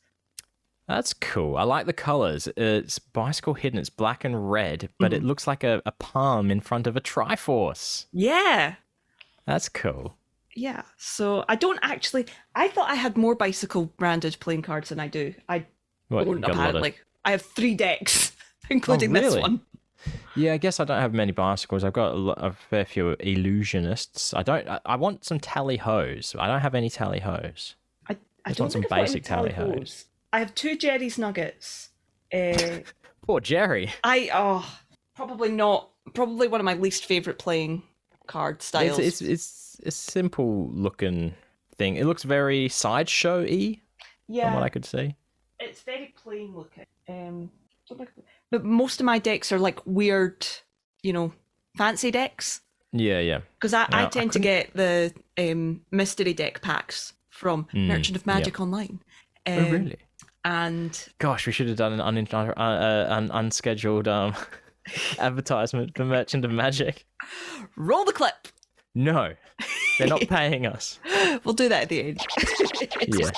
That's cool. I like the colours. It's bicycle hidden. It's black and red, but it looks like a palm in front of a Triforce. Yeah. That's cool. Yeah. So I don't actually... I thought I had more bicycle branded playing cards than I do. I don't, apparently. I have 3 decks, including this one. Yeah, I guess I don't have many bicycles. I've got a fair few illusionists. I want some tally-hos. I don't have any tally-hos. I just don't want some think I've got basic any tally-hos. I have 2 Jerry's Nuggets. Poor Jerry. Probably not. Probably one of my least favourite playing card styles. It's a simple looking thing. It looks very sideshow-y, from what I could see. It's very plain looking. But most of my decks are like weird, fancy decks. Yeah. Because I tend to get the mystery deck packs from Merchant of Magic Online. Oh, really? And gosh, we should have done an unscheduled advertisement for Merchant of Magic. Roll the clip. No, they're not paying us. We'll do that at the end. Yeah.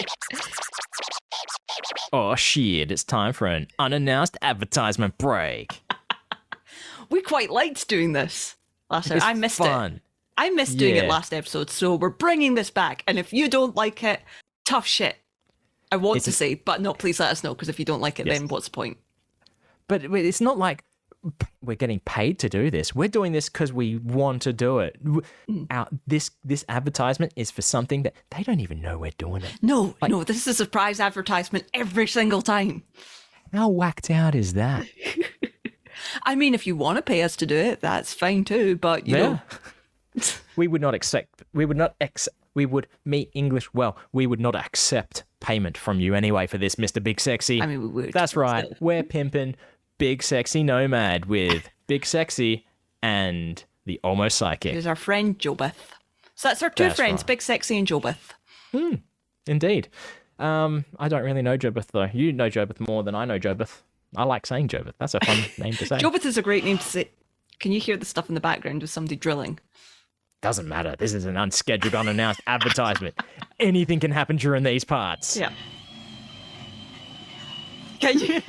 Oh shit! It's time for an unannounced advertisement break. We quite liked doing this last time. I missed it. I missed doing it last episode, so we're bringing this back. And if you don't like it, tough shit. I want to say, but no, please let us know, because if you don't like it, then what's the point? But it's not like we're getting paid to do this. We're doing this because we want to do it. This advertisement is for something that they don't even know we're doing it. No, this is a surprise advertisement every single time. How whacked out is that? I mean, if you want to pay us to do it, that's fine too. But you know, we would not accept. We would not We would me English well. We would not accept payment from you anyway for this, Mr. Big Sexy. I mean, we would. That's right. Still. We're pimping Big Sexy Nomad with Big Sexy and the Almost Psychic. Here's our friend Jobeth. So that's our two friends, right. Big Sexy and Jobeth. Indeed. I don't really know Jobeth though. You know Jobeth more than I know Jobeth. I like saying Jobeth. That's a fun name to say. Jobeth is a great name to say. Can you hear the stuff in the background of somebody drilling? Doesn't matter. This is an unscheduled, unannounced advertisement. Anything can happen during these parts. Yeah. Can you?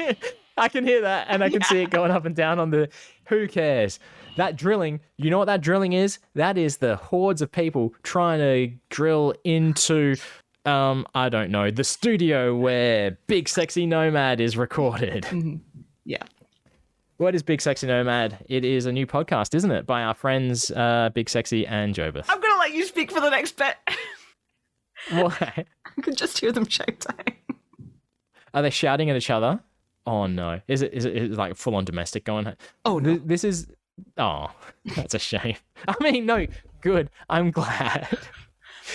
I can hear that, and I can see it going up and down on the... Who cares? That drilling, you know what that drilling is? That is the hordes of people trying to drill into... I don't know, the studio where Big Sexy Nomad is recorded. Yeah. What is Big Sexy Nomad? It is a new podcast, isn't it? By our friends Big Sexy and Jobeth. I'm going to let you speak for the next bit. Why? I can just hear them shouting. Are they shouting at each other? Oh no. Is it like full on domestic going? Oh no. This is... Oh, that's a shame. I mean, no, good. I'm glad.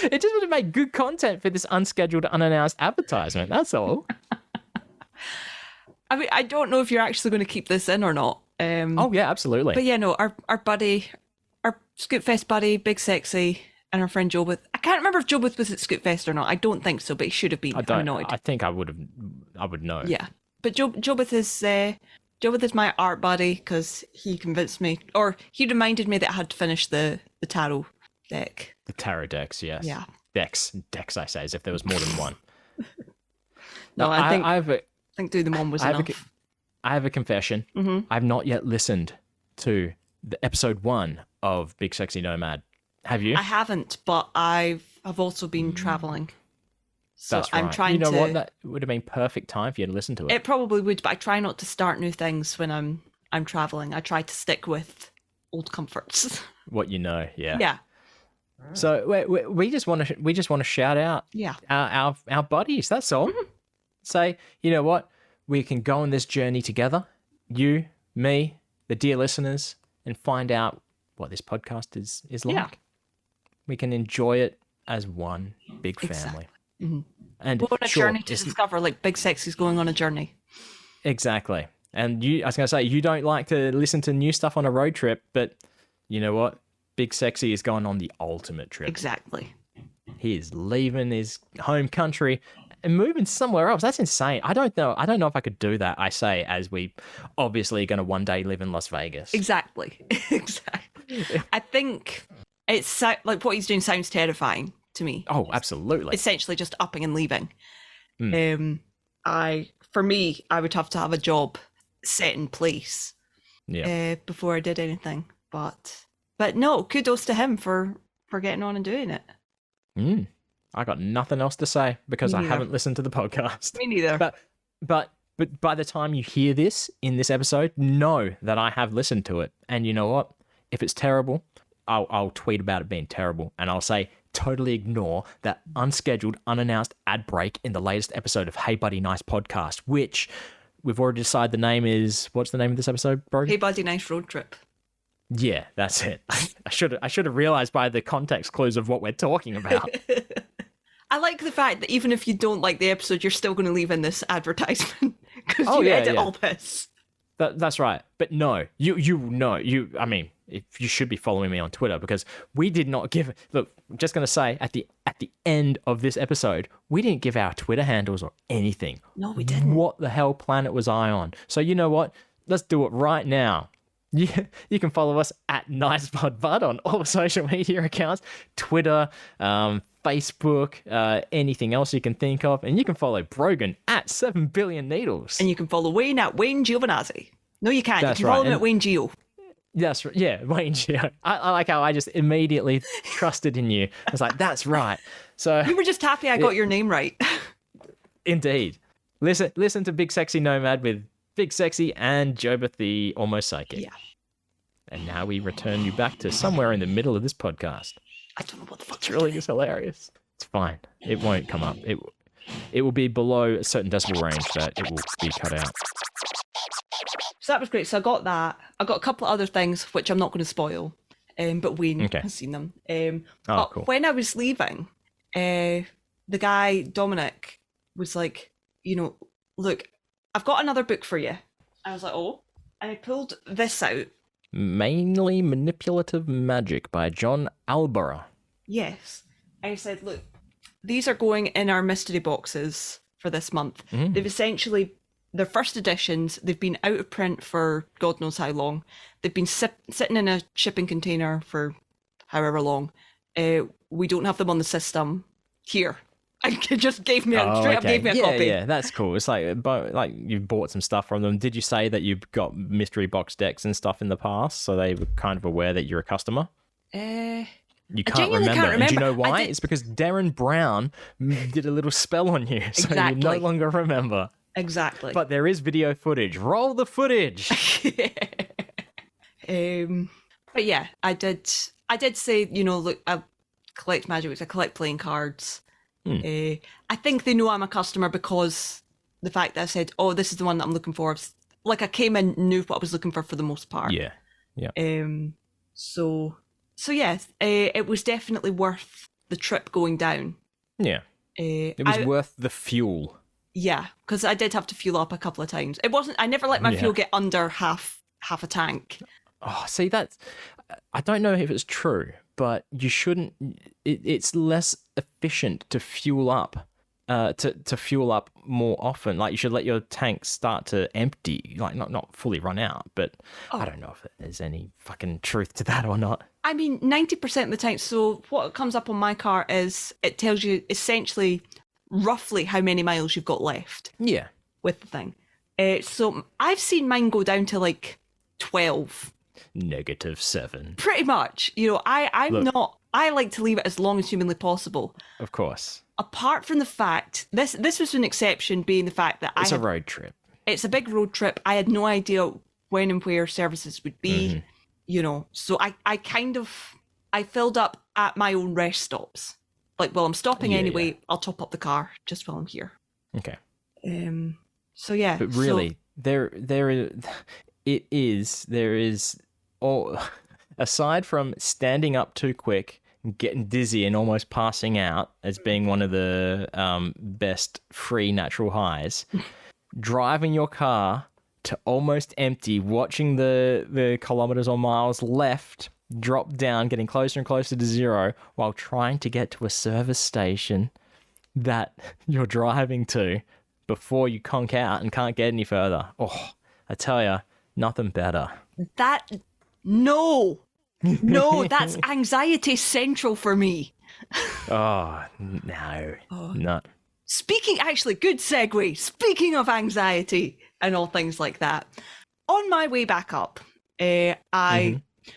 It just would make good content for this unscheduled, unannounced advertisement. That's all. I mean, I don't know if you're actually going to keep this in or not. Oh, yeah, absolutely. But yeah, no, our buddy, our Scootfest buddy, Big Sexy, and our friend Jobeth. I can't remember if Jobeth was at Scootfest or not. I don't think so, but he should have been. I think I would know. Yeah. But Jobeth is my art buddy because he convinced me, or he reminded me that I had to finish the tarot deck. The tarot decks, yes. Yeah. Decks, I say, as if there was more than one. No, I think doing them one was enough. I have a confession. Mm-hmm. I've not yet listened to the episode 1 of Big Sexy Nomad. Have you? I haven't, but I've also been traveling. So That's right. I'm trying to... You know what? That would have been perfect time for you to listen to it. It probably would, but I try not to start new things when I'm traveling. I try to stick with old comforts. What you know, yeah. Yeah. So we just want to shout out our buddies. That's all. Mm-hmm. Say, you know what? We can go on this journey together. You, me, the dear listeners, and find out what this podcast is like. Yeah. We can enjoy it as one big family. Exactly. Mm-hmm. And go on a journey to discover, like Big Sexy's going on a journey. Exactly. And I was going to say, you don't like to listen to new stuff on a road trip, but you know what? Big Sexy is going on the ultimate trip. Exactly. He is leaving his home country and moving somewhere else. That's insane. I don't know if I could do that, I say, as we obviously going to one day live in Las Vegas. Exactly. I think it's like what he's doing sounds terrifying to me. Oh, absolutely. Essentially just upping and leaving. For me, I would have to have a job set in place before I did anything. But no, kudos to him for getting on and doing it. I got nothing else to say because I haven't listened to the podcast. Me neither. But by the time you hear this in this episode, know that I have listened to it. And you know what? If it's terrible, I'll tweet about it being terrible. And I'll say, totally ignore that unscheduled, unannounced ad break in the latest episode of Hey Buddy Nice Podcast, which we've already decided the name is... What's the name of this episode, Brogan? Hey Buddy Nice Road Trip. Yeah, that's it. I should have realized by the context clues of what we're talking about. I like the fact that even if you don't like the episode, you're still going to leave in this advertisement because you edit all this. That's right. But no, you know, I mean, if you should be following me on Twitter because we did not give... Look, I'm just going to say at the end of this episode, we didn't give our Twitter handles or anything. No, we didn't. What the hell planet was I on? So you know what? Let's do it right now. You can follow us at NicePodBud on all social media accounts, Twitter, Facebook, anything else you can think of. And you can follow Brogan at 7 Billion Needles. And you can follow Wayne at Wayne Giovanazzi. No, you can't. That's you can follow him at Wayne Gio. That's right. Yeah, Wayne Gio. I like how I just immediately trusted in you. I was like, that's right. So you were just happy I got your name right. Indeed. Listen to Big Sexy Nomad with Big Sexy and Jobeth the Almost Psychic. Yeah. And now we return you back to somewhere in the middle of this podcast. I don't know what the fuck. It's really is hilarious. It's fine. It won't come up. It will be below a certain decibel range that it will be cut out. So that was great. So I got that. I got a couple of other things which I'm not going to spoil, but Wayne has seen them. But cool. when I was leaving, the guy Dominic was like, look, I've got another book for you. I was like, oh, and I pulled this out. Mainly Manipulative Magic by John Alborough. Yes. I said, look, these are going in our mystery boxes for this month. They've essentially, they're first editions. They've been out of print for God knows how long. They've been sitting in a shipping container for however long. We don't have them on the system here. It just gave me straight up gave me a copy. Yeah, that's cool. It's like you bought some stuff from them. Did you say that you've got mystery box decks and stuff in the past, so they were kind of aware that you're a customer? You can't remember. And do you know why? It's because Derren Brown did a little spell on you, so you no longer remember. Exactly. But there is video footage. Roll the footage. But yeah, I did say, look, I collect magic books, I collect playing cards. I think they know I'm a customer because the fact that I said, oh, this is the one that I'm looking for. Like I came in, knew what I was looking for the most part. Yeah. So yes, it was definitely worth the trip going down. Yeah. It was worth the fuel. Yeah, because I did have to fuel up a couple of times. It wasn't. I never let my fuel get under half a tank. Oh, see, I don't know if it's true, but you shouldn't. It's less efficient to fuel up, to fuel up more often. Like you should let your tank start to empty, like not fully run out. But I don't know if there's any fucking truth to that or not. I mean, 90% of the time. So what comes up on my car is it tells you essentially roughly how many miles you've got left. Yeah. With the thing. So I've seen mine go down to like 12. -7. Pretty much. I like to leave it as long as humanly possible. Of course. Apart from the fact, this was an exception being the fact that it's a road trip. It's a big road trip. I had no idea when and where services would be, so I filled up at my own rest stops. Like, well, I'm stopping anyway. I'll top up the car just while I'm here. Okay. So yeah. But really, there is all aside from standing up too quick, getting dizzy, and almost passing out as being one of the best free natural highs. Driving your car to almost empty, watching the kilometers or miles left drop down, getting closer and closer to zero, while trying to get to a service station that you're driving to before you conk out and can't get any further. Oh, I tell you, nothing better. No, that's anxiety central for me. Oh, no, not. Actually, good segue. Speaking of anxiety and all things like that, on my way back up,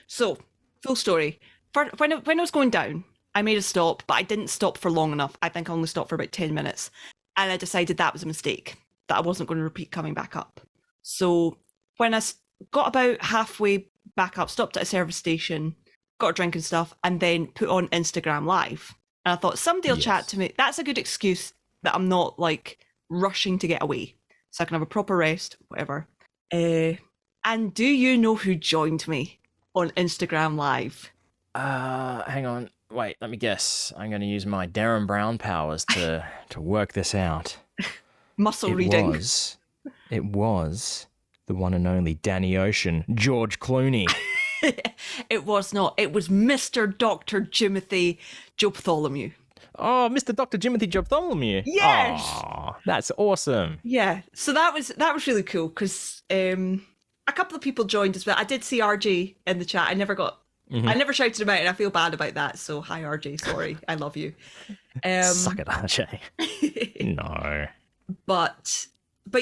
so full story. When I was going down, I made a stop, but I didn't stop for long enough. I think I only stopped for about 10 minutes. And I decided that was a mistake, that I wasn't going to repeat coming back up. So when I got about halfway back up, stopped at a service station, got a drink and stuff, and then put on Instagram Live. And I thought, somebody will chat to me. That's a good excuse that I'm not like rushing to get away. So I can have a proper rest, whatever. And do you know who joined me on Instagram Live? Hang on. Wait, let me guess. I'm going to use my Derren Brown powers to work this out. Muscle reading. It was the one and only Danny Ocean, George Clooney. It was not. It was Mr. Dr. Jimothy Jobtholomew. Oh, Mr. Dr. Jimothy Jobtholomew. Yes. Oh, that's awesome. Yeah. So that was really cool because a couple of people joined as well. I did see RJ in the chat. I never shouted him out, and I feel bad about that. So hi, RJ. Sorry, I love you. Suck it, RJ. No. But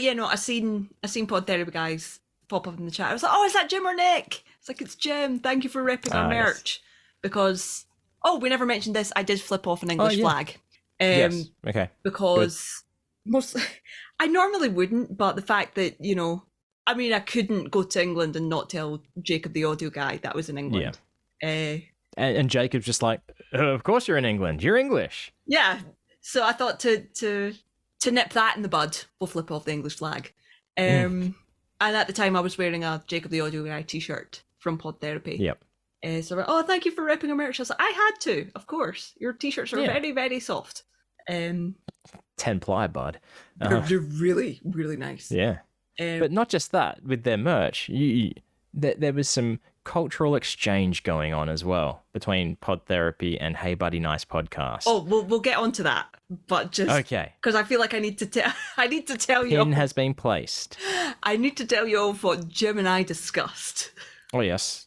yeah, no. I seen Pod Therapy guys pop up in the chat. I was like, oh, is that Jim or Nick? It's like, it's Jim. Thank you for repping our merch. Because we never mentioned this. I did flip off an English flag. Yes. Okay. Because I normally wouldn't, but the fact that I couldn't go to England and not tell Jacob the audio guy that was in England. Yeah. And Jacob's just like, of course you're in England. You're English. Yeah. So I thought to nip that in the bud, we'll flip off the English flag. And And at the time, I was wearing a Jacob the Audio Guy t-shirt from Pod Therapy. Yep. So I went, oh, thank you for ripping our merch. I was like, I had to, of course. Your t-shirts are very, very soft. 10-ply, bud. They're really, really nice. Yeah. But not just that, with their merch, there was some cultural exchange going on as well between Pod Therapy and Hey Buddy Nice Podcast. Oh, we'll get onto that, but just okay, because I feel like I need to tell you. Pin has been placed. I need to tell you all what Jim and I discussed. Oh yes,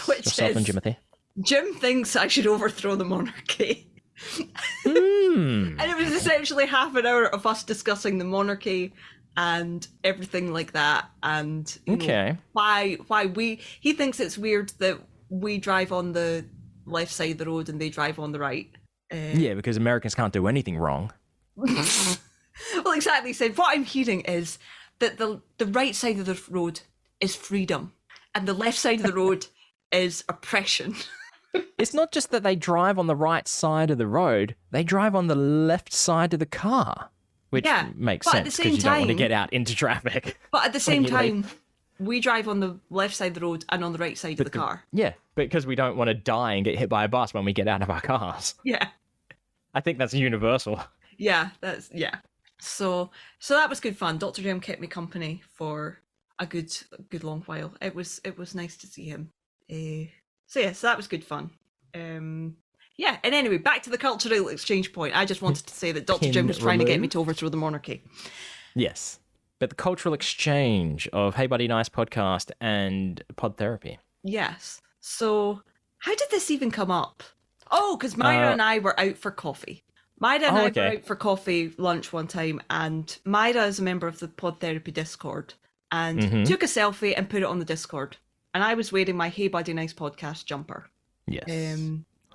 Which yourself is, and Jimothy. Jim thinks I should overthrow the monarchy. And it was essentially half an hour of us discussing the monarchy and everything like that, and you know, why he thinks it's weird that we drive on the left side of the road and they drive on the right. Yeah, because Americans can't do anything wrong. Well, exactly. He said what I'm hearing is that the right side of the road is freedom and the left side of the road is oppression. It's not just that they drive on the right side of the road, they drive on the left side of the car, which makes sense because you don't want to get out into traffic. But at the same time, we drive on the left side of the road and on the right side of the car. Yeah, because we don't want to die and get hit by a bus when we get out of our cars. Yeah. I think that's universal. Yeah, So that was good fun. Dr. Jim kept me company for a good long while. It was nice to see him. So that was good fun. And anyway, back to the cultural exchange point. I just wanted to say that Dr. Jim was trying to get me to overthrow the monarchy. Yes. But the cultural exchange of Hey Buddy Nice Podcast and Pod Therapy. Yes. So how did this even come up? Oh, because Myra and I were out for coffee. Myra and I were out for coffee lunch one time, and Myra is a member of the Pod Therapy Discord and took a selfie and put it on the Discord. And I was wearing my Hey Buddy Nice Podcast jumper. Yes.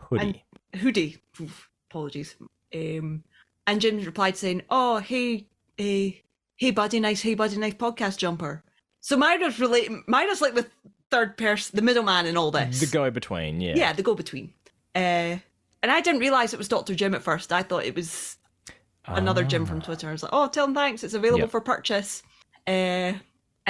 Hoodie. Oof, apologies. And Jim replied saying, oh, hey Buddy Nice Podcast jumper. So Myra's like the third person, the middleman in all this. The go-between, yeah. Yeah, the go-between. And I didn't realise it was Dr. Jim at first. I thought it was another Jim from Twitter. I was like, oh, tell him thanks. It's available for purchase. And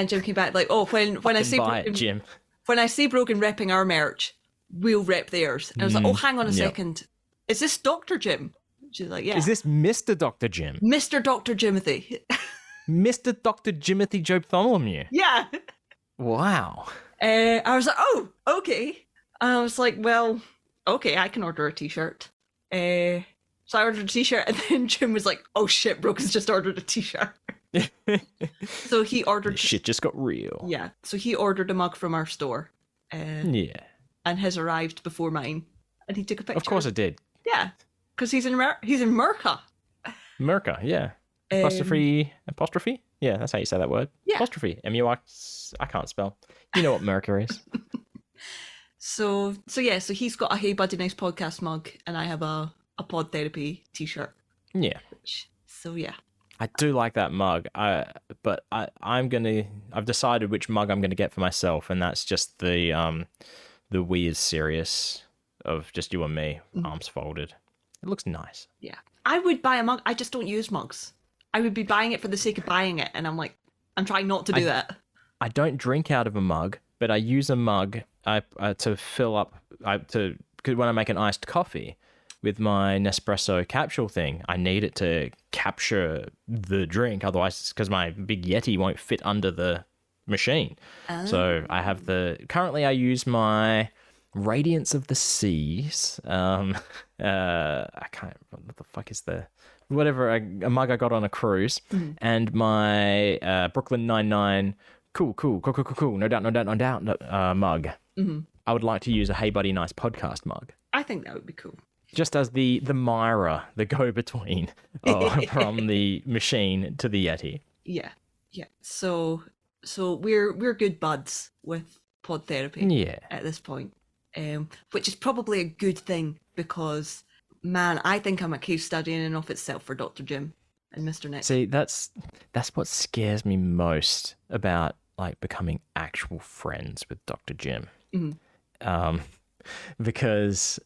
Jim came back like, oh, when I see Brogan, Jim. When I see Brogan repping our merch, we'll rep theirs. And I was like, oh, hang on a second. Is this Dr. Jim? She's like, yeah. Is this Mr. Dr. Jim? Mr. Dr. Jimothy. Mr. Dr. Jimothy Job Thommelmew. Yeah. Wow. I was like, oh, okay. And I was like, well, okay, I can order a t-shirt. So I ordered a t-shirt, and then Jim was like, oh shit, Brogan's just ordered a t-shirt. So he ordered... Shit just got real. Yeah, so he ordered a mug from our store. And his arrived before mine. And he took a picture. Of course it did. Yeah, because he's in Merca. Merca, yeah. Apostrophe? Yeah, that's how you say that word. Yeah. Apostrophe. M-U-R... I can't spell. You know what Merca is. So he's got a Hey Buddy Nice Podcast mug, and I have a Pod Therapy t-shirt. Yeah. So yeah. I do like that mug, but I've decided which mug I'm gonna get for myself, and that's just the We Is Serious of just you and me, arms folded. It looks nice. Yeah, I would buy a mug. I just don't use mugs. I would be buying it for the sake of buying it, and I'm trying not to do that. I don't drink out of a mug, but I use a mug to fill up when I make an iced coffee. With my Nespresso capsule thing, I need it to capture the drink, otherwise, because my big Yeti won't fit under the machine. Oh. So I have currently I use my Radiance of the Seas. I can't, what the fuck is whatever, a mug I got on a cruise, and my Brooklyn Nine-Nine, cool, no doubt, mug. Mm-hmm. I would like to use a Hey Buddy Nice Podcast mug. I think that would be cool. Just as the Myra, the go-between from the machine to the Yeti. Yeah. So we're good buds with Pod Therapy at this point, which is probably a good thing because, man, I think I'm a case study in and of itself for Dr. Jim and Mr. Nick. See, that's what scares me most about becoming actual friends with Dr. Jim. Mm-hmm. Because.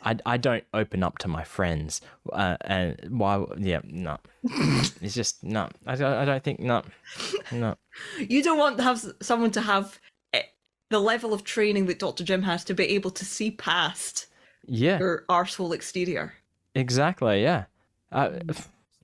I don't open up to my friends. And why? Yeah, no. It's just no. I don't think no. You don't want to have someone to have the level of training that Dr. Jim has to be able to see past your arsehole exterior. Exactly. Yeah.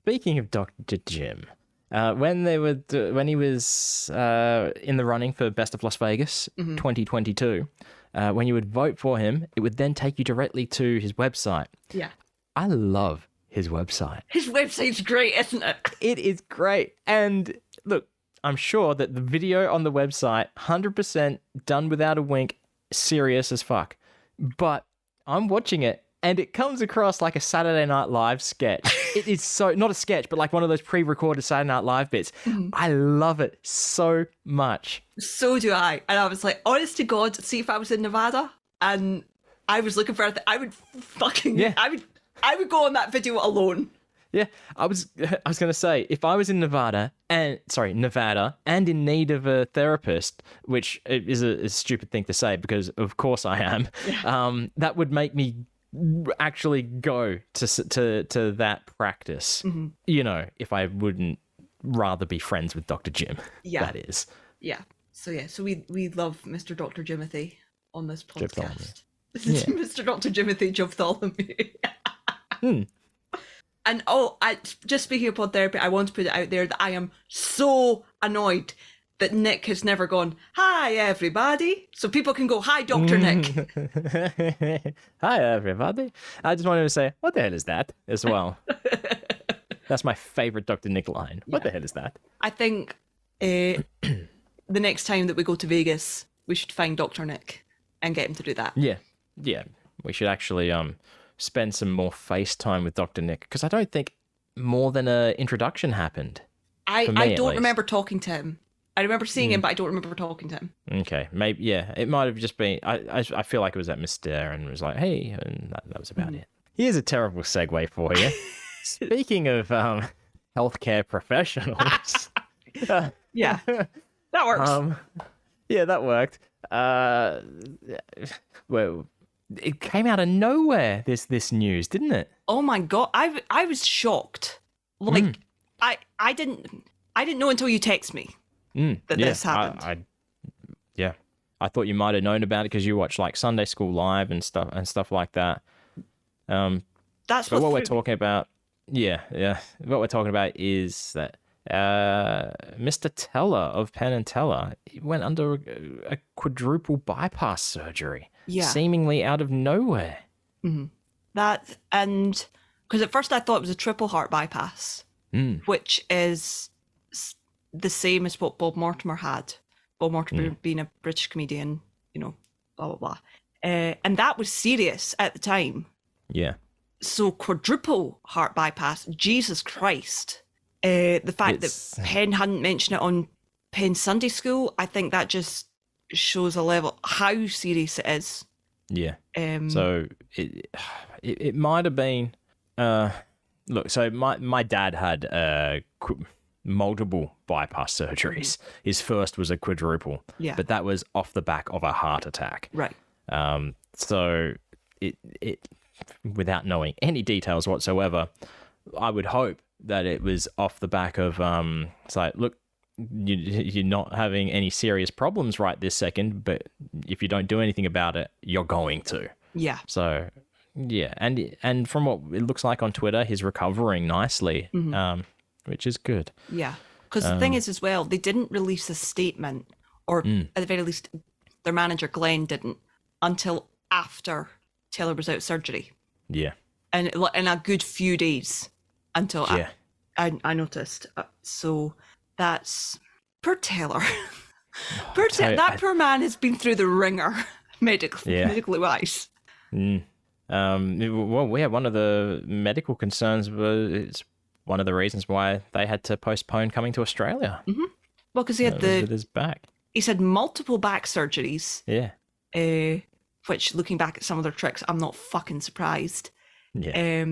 Speaking of Dr. Jim, when he was in the running for Best of Las Vegas 2022, when you would vote for him, it would then take you directly to his website. Yeah. I love his website. His website's great, isn't it? It is great. And look, I'm sure that the video on the website, 100% done without a wink, serious as fuck. But I'm watching it, and it comes across like a Saturday Night Live sketch. It is so, not a sketch, but like one of those pre-recorded Saturday Night Live bits. I love it so much. So do I. And I was like, honest to God, see if I was in Nevada and I was looking for anything, I would fucking, I would go on that video alone. Yeah, I was going to say, if I was in Nevada and in need of a therapist, which is a stupid thing to say because of course I am, that would make me actually go to that practice. You know, if I wouldn't rather be friends with Dr. Jim. That is. Yeah. So we love Mr. Dr. Jimothy on this podcast. Yeah. Mr. Dr. Jimothy Jobtholomew. And just speaking of pod therapy, I want to put it out there that I am so annoyed that Nick has never gone, "Hi everybody," so people can go, "Hi Dr. Nick." Hi everybody. I just wanted to say, what the hell is that as well? That's my favorite Dr. Nick line. What the hell is that? I think the next time that we go to Vegas, we should find Dr. Nick and get him to do that. Yeah. We should actually spend some more FaceTime with Dr. Nick, because I don't think more than an introduction happened. I don't remember talking to him. I remember seeing him, but I don't remember talking to him. Okay, maybe, yeah. It might have just been, I feel like it was at Mr. Derren was like, hey, and that was about it. Here's a terrible segue for you. Speaking of healthcare professionals. Yeah, that works. Yeah, that worked. Well, it came out of nowhere, this news, didn't it? Oh my God, I was shocked. Like, I didn't know until you text me that this happened. I thought you might have known about it because you watch like Sunday School Live and stuff like that. That's what we're talking about. Yeah. What we're talking about is that Mr. Teller of Penn Teller went under a quadruple bypass surgery, seemingly out of nowhere. That, and because at first I thought it was a triple heart bypass, which is the same as what Bob Mortimer had. Bob Mortimer being a British comedian, you know, blah, blah, blah. And that was serious at the time. Yeah. So quadruple heart bypass, Jesus Christ. The fact that Penn hadn't mentioned it on Penn Sunday School, I think that just shows a level, how serious it is. Yeah. So it might have been, look, so my dad had multiple bypass surgeries. His first was a quadruple, but that was off the back of a heart attack. Right. So it without knowing any details whatsoever, I would hope that it was off the back of it's like, look, you're not having any serious problems right this second, but if you don't do anything about it, you're going to. Yeah. So yeah, and from what it looks like on Twitter, he's recovering nicely, which is good. Yeah, because the thing is as well, they didn't release a statement, or at the very least, their manager Glenn didn't, until after Taylor was out of surgery. Yeah. And in a good few days until I noticed. So that's poor Taylor. That poor man has been through the ringer medically wise. Well, one of the medical concerns was it's one of the reasons why they had to postpone coming to Australia. Well, because he had with his back. He's had multiple back surgeries. Yeah. Which, looking back at some of their tricks, I'm not fucking surprised. Yeah.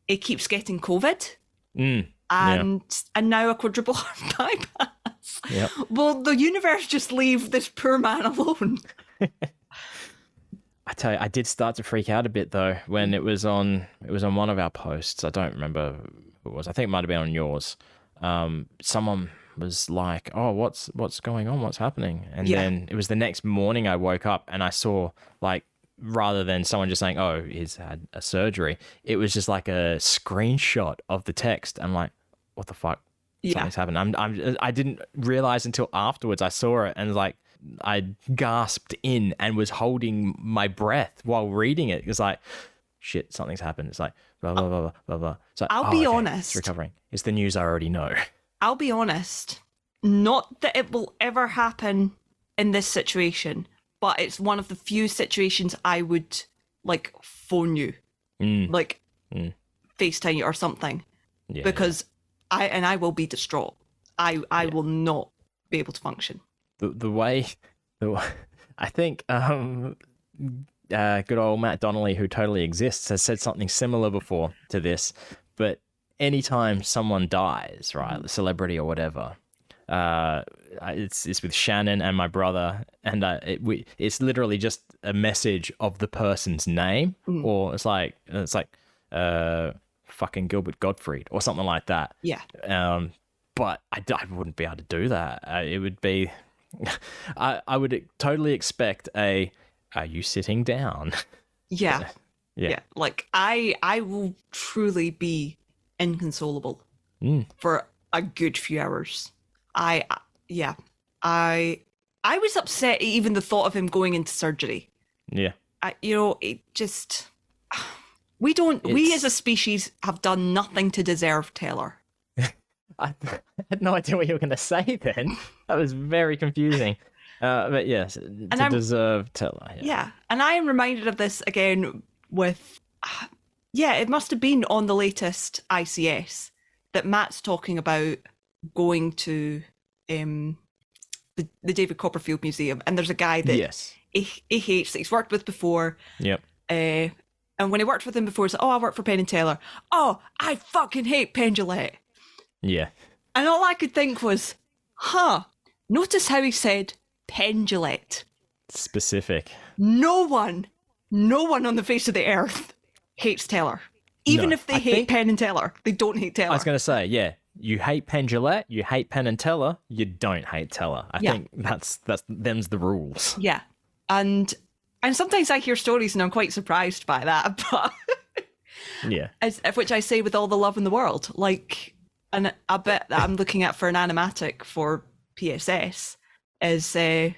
He keeps getting COVID. And now a quadruple heart bypass. Yep. Will the universe just leave this poor man alone? I tell you, I did start to freak out a bit though when it was on one of our posts. I don't remember who it was. I think it might have been on yours. Someone was like, "Oh, what's going on? What's happening?" And then it was the next morning I woke up and I saw, like, rather than someone just saying, "Oh, he's had a surgery," it was just like a screenshot of the text. I'm like, "What the fuck? Something's happened." I didn't realize until afterwards I saw it and like I gasped in and was holding my breath while reading it. It was like, shit, something's happened. It's like blah blah blah blah blah. So I'll be honest. It's recovering. It's the news I already know. I'll be honest. Not that it will ever happen in this situation, but it's one of the few situations I would like phone you, like FaceTime you or something, because I will be distraught. I will not be able to function. The way I think good old Matt Donnelly, who totally exists, has said something similar before to this. But anytime someone dies, right, a celebrity or whatever, it's with Shannon and my brother, and it's literally just a message of the person's name, or it's like fucking Gilbert Gottfried or something like that. Yeah. But I wouldn't be able to do that. It would be. I would totally expect are you sitting down? Yeah. Like I will truly be inconsolable for a good few hours. I was upset even the thought of him going into surgery. Yeah. It just we as a species have done nothing to deserve Teller. I had no idea what you were going to say then. That was very confusing. But yes, deserve Teller. Yeah. And I am reminded of this again with, it must have been on the latest ICS that Matt's talking about going to the David Copperfield Museum. And there's a guy that he hates, that he's worked with before. Yep. And when he worked with him before, he said, "Oh, I work for Penn Teller. Oh, I fucking hate Penn Jillette." Yeah. And all I could think was, notice how he said Penn Jillette. Specific. No one on the face of the earth hates Teller. Even if they hate Penn and Teller, they don't hate Teller. I was going to say, you hate Penn Jillette, you hate Penn and Teller, you don't hate Teller. I think them's the rules. Yeah. And sometimes I hear stories and I'm quite surprised by that, but which I say with all the love in the world. Like, and a bit that I'm looking at for an animatic for PSS is a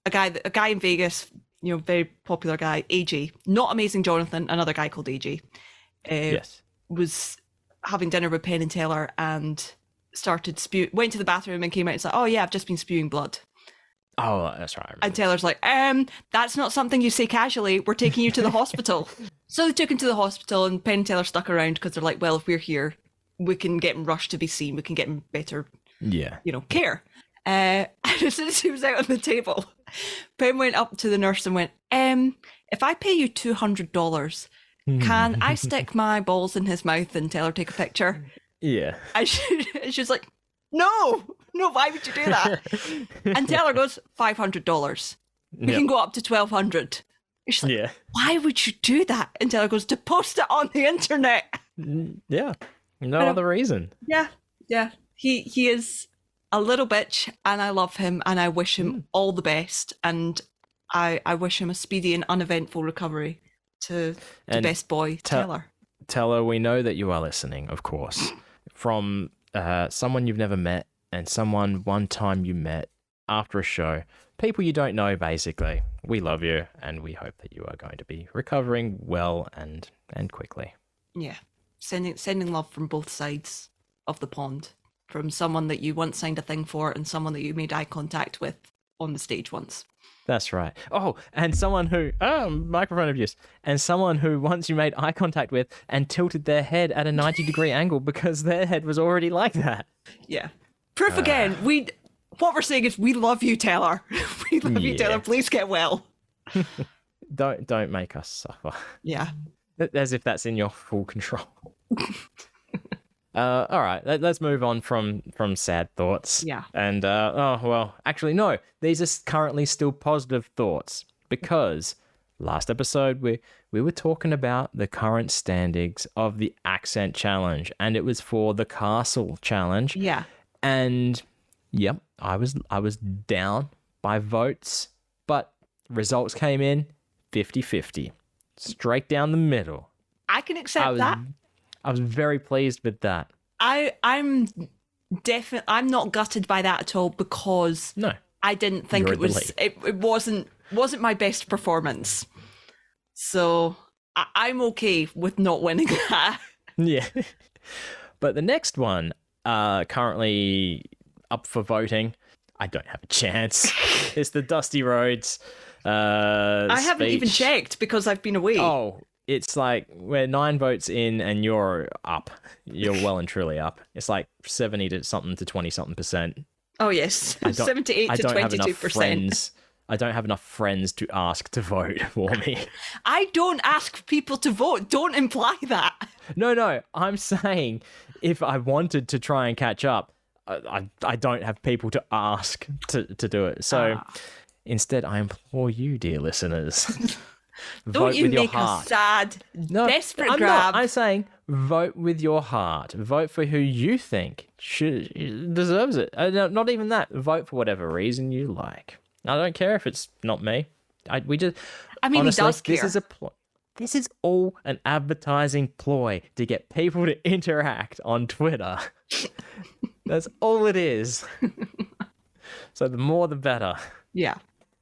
guy in Vegas, very popular guy, AJ, not Amazing Jonathan, another guy called AJ, was having dinner with Penn and Teller and went to the bathroom and came out and said, "Oh yeah, I've just been spewing blood." Oh, that's right. And Taylor's like, that's not something you say casually. We're taking you to the hospital. So they took him to the hospital, and Penn and Teller stuck around because they're like, well, if we're here, we can get him rushed to be seen. We can get him better, care. And as soon as he was out on the table, Penn went up to the nurse and went, if I pay you $200, can I stick my balls in his mouth and Teller take a picture? Yeah. And she was like, no, why would you do that? And Teller goes, $500. We can go up to $1,200. She's like, why would you do that? And Teller goes, to post it on the internet. Yeah. No other reason. Yeah. He is a little bitch, and I love him, and I wish him all the best, and I wish him a speedy and uneventful recovery to best boy, Teller. Teller, we know that you are listening, of course, from someone you've never met and someone one time you met after a show. People you don't know, basically. We love you, and we hope that you are going to be recovering well and quickly. Yeah. Sending love from both sides of the pond. From someone that you once signed a thing for and someone that you made eye contact with on the stage once. That's right. Oh, and someone who, microphone abuse, and someone who once you made eye contact with and tilted their head at a 90-degree angle because their head was already like that. Yeah. Proof again, what we're saying is we love you, Teller. We love you, Teller. Please get well. Don't make us suffer. Yeah. As if that's in your full control. All right, let's move on from sad thoughts. Yeah. And, actually, no. These are currently still positive thoughts because Last episode, we were talking about the current standings of the accent challenge, and it was for the castle challenge. Yeah. And yep, I was down by votes, but results came in 50-50. Straight down the middle. I can accept that. I was very pleased with that. I'm not gutted by that at all, because No. I didn't think You're in the it wasn't my best performance. So I'm okay with not winning that. Yeah. But the next one, currently up for voting, I don't have a chance. It's the Dusty Roads I haven't even checked because I've been away. Oh, it's like we're 9 votes in and you're up. You're well and truly up. It's like 70 to something to 20 something percent. Oh yes, 78 to 22%. I don't have enough friends to ask to vote for me. I don't ask people to vote. Don't imply that. No. I'm saying if I wanted to try and catch up, I don't have people to ask to do it. So instead, I implore you, dear listeners, don't you make a sad, desperate grab. I'm saying vote with your heart. Vote for who you think deserves it. Not even that. Vote for whatever reason you like. I don't care if it's not me. Honestly, he does care. This is all an advertising ploy to get people to interact on Twitter. That's all it is. So the more the better. Yeah.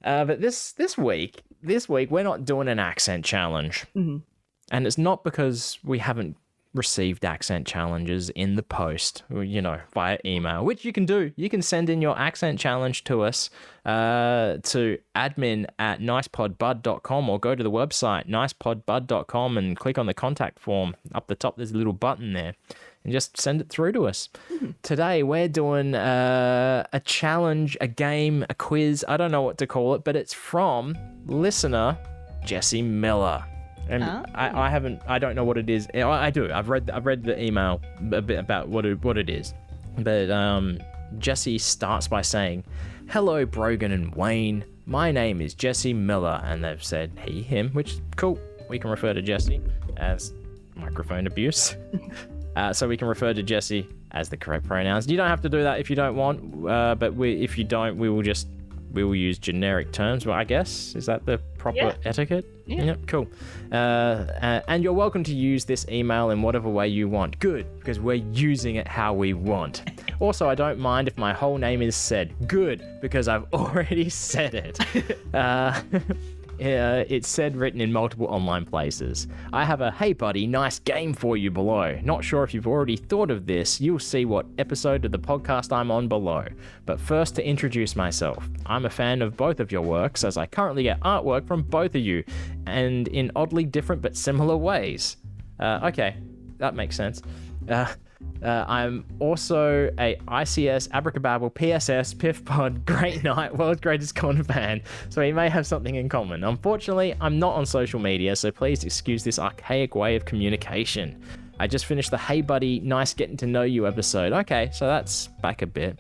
But this week we're not doing an accent challenge. Mm-hmm. And it's not because we haven't received accent challenges in the post, via email, which you can do. You can send in your accent challenge to us to admin@nicepodbud.com, or go to the website nicepodbud.com and click on the contact form. Up the top, there's a little button there, and just send it through to us. Mm-hmm. Today, we're doing a challenge, a game, a quiz. I don't know what to call it, but it's from listener Jesse Miller. And I don't know what it is. I do. I've read the email a bit about what it is. But Jesse starts by saying, "Hello, Brogan and Wayne. My name is Jesse Miller," and they've said he, him, which is cool. We can refer to Jesse as microphone abuse. So we can refer to Jesse as the correct pronouns. You don't have to do that if you don't want, but if you don't, we will use generic terms. Well, I guess, is that the proper etiquette? Yeah. Yep, cool. And you're welcome to use this email in whatever way you want. Good, because we're using it how we want. Also, I don't mind if my whole name is said. Good, because I've already said it. It's said, written in multiple online places. I have a "Hey buddy, nice game" for you below. Not sure if you've already thought of this. You'll see what episode of the podcast I'm on below. But first, to introduce myself. I'm a fan of both of your works, as I currently get artwork from both of you, and in oddly different but similar ways. Okay, that makes sense. I'm also a ICS, Abracababble, PSS, PiffPod, Great Night, World's Greatest Con fan, so we may have something in common. Unfortunately, I'm not on social media, so please excuse this archaic way of communication. I just finished the "Hey Buddy, nice getting to know you" episode. Okay, so that's back a bit.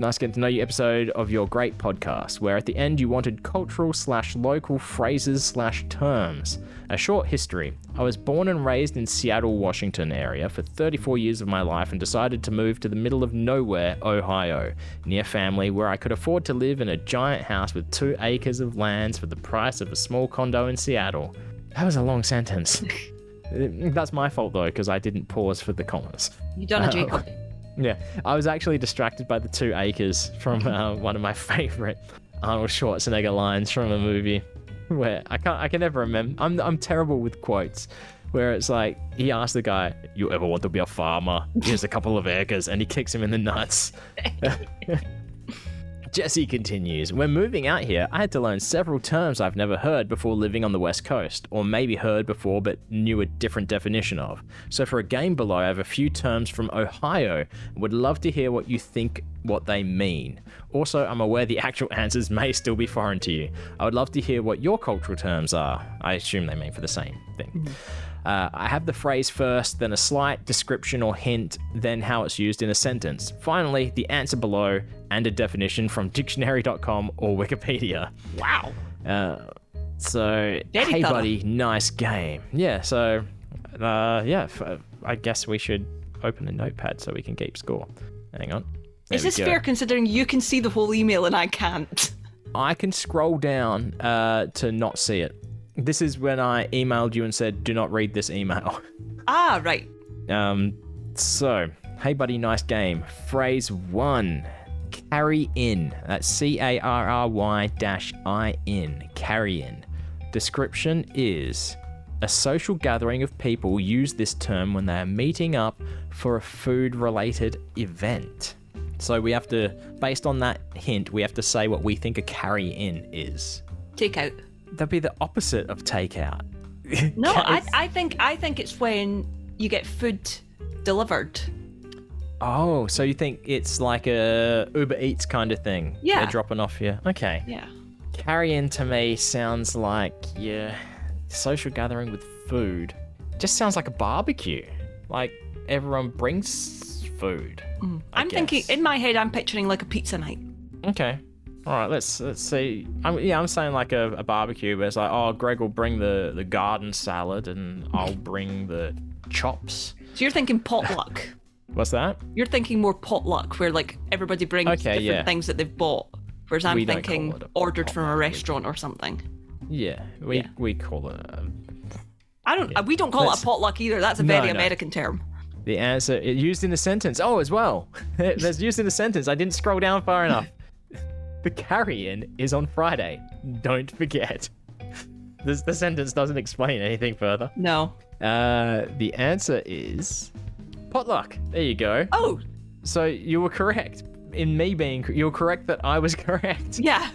Nice getting to know you episode of your great podcast, where at the end you wanted cultural/local phrases/terms. A short history. I was born and raised in Seattle, Washington area for 34 years of my life, and decided to move to the middle of nowhere, Ohio, near family, where I could afford to live in a giant house with 2 acres of lands for the price of a small condo in Seattle. That was a long sentence. That's my fault though, because I didn't pause for the commas. You done it, Jacob. Yeah, I was actually distracted by the 2 acres from one of my favorite Arnold Schwarzenegger lines from a movie, where I can never remember. I'm terrible with quotes, where it's like he asks the guy, "You ever want to be a farmer? Here's a couple of acres," and he kicks him in the nuts. Jesse continues, "When moving out here, I had to learn several terms I've never heard before living on the West Coast, or maybe heard before but knew a different definition of. So for a game below, I have a few terms from Ohio and would love to hear what you think what they mean. Also, I'm aware the actual answers may still be foreign to you. I would love to hear what your cultural terms are." I assume they mean for the same thing. Mm-hmm. I have the phrase first, then a slight description or hint, then how it's used in a sentence. Finally, the answer below and a definition from dictionary.com or Wikipedia. Wow. So, Very hey thorough. buddy, nice game. Yeah, so, I guess we should open a notepad so we can keep score. Hang on. There Is we this go. fair considering you can see the whole email and I can't? I can scroll down to not see it. This is when I emailed you and said, do not read this email. Ah, right. So, hey buddy, nice game. Phrase 1. Carry in. That's CARRY-IN. Carry in. Description is a social gathering of people use this term when they are meeting up for a food-related event. So we have to, based on that hint, we have to say what we think a carry in is. Takeout. That'd be the opposite of takeout. No, I think it's when you get food delivered. Oh, so you think it's like a Uber Eats kind of thing? Yeah. They're dropping off you. Okay. Yeah. Carry in to me sounds like, social gathering with food. Just sounds like a barbecue. Like everyone brings food. I'm thinking, in my head, I'm picturing like a pizza night. Okay. All right, let's see. I'm saying like a barbecue, but it's like, oh, Greg will bring the garden salad and I'll bring the chops. So you're thinking potluck. What's that? You're thinking more potluck, where like everybody brings different things that they've bought. Whereas I'm We don't thinking call it a ordered from a potluck. restaurant or something. Yeah, we call it. We don't call it a potluck either. That's a very No. American term. The answer used in a sentence. Oh, as well. There's used in a sentence. I didn't scroll down far enough. The carry-in is on Friday. Don't forget. The sentence doesn't explain anything further. No. The answer is potluck. There you go. Oh, So you were correct. In me being, you were correct that I was correct. yeah.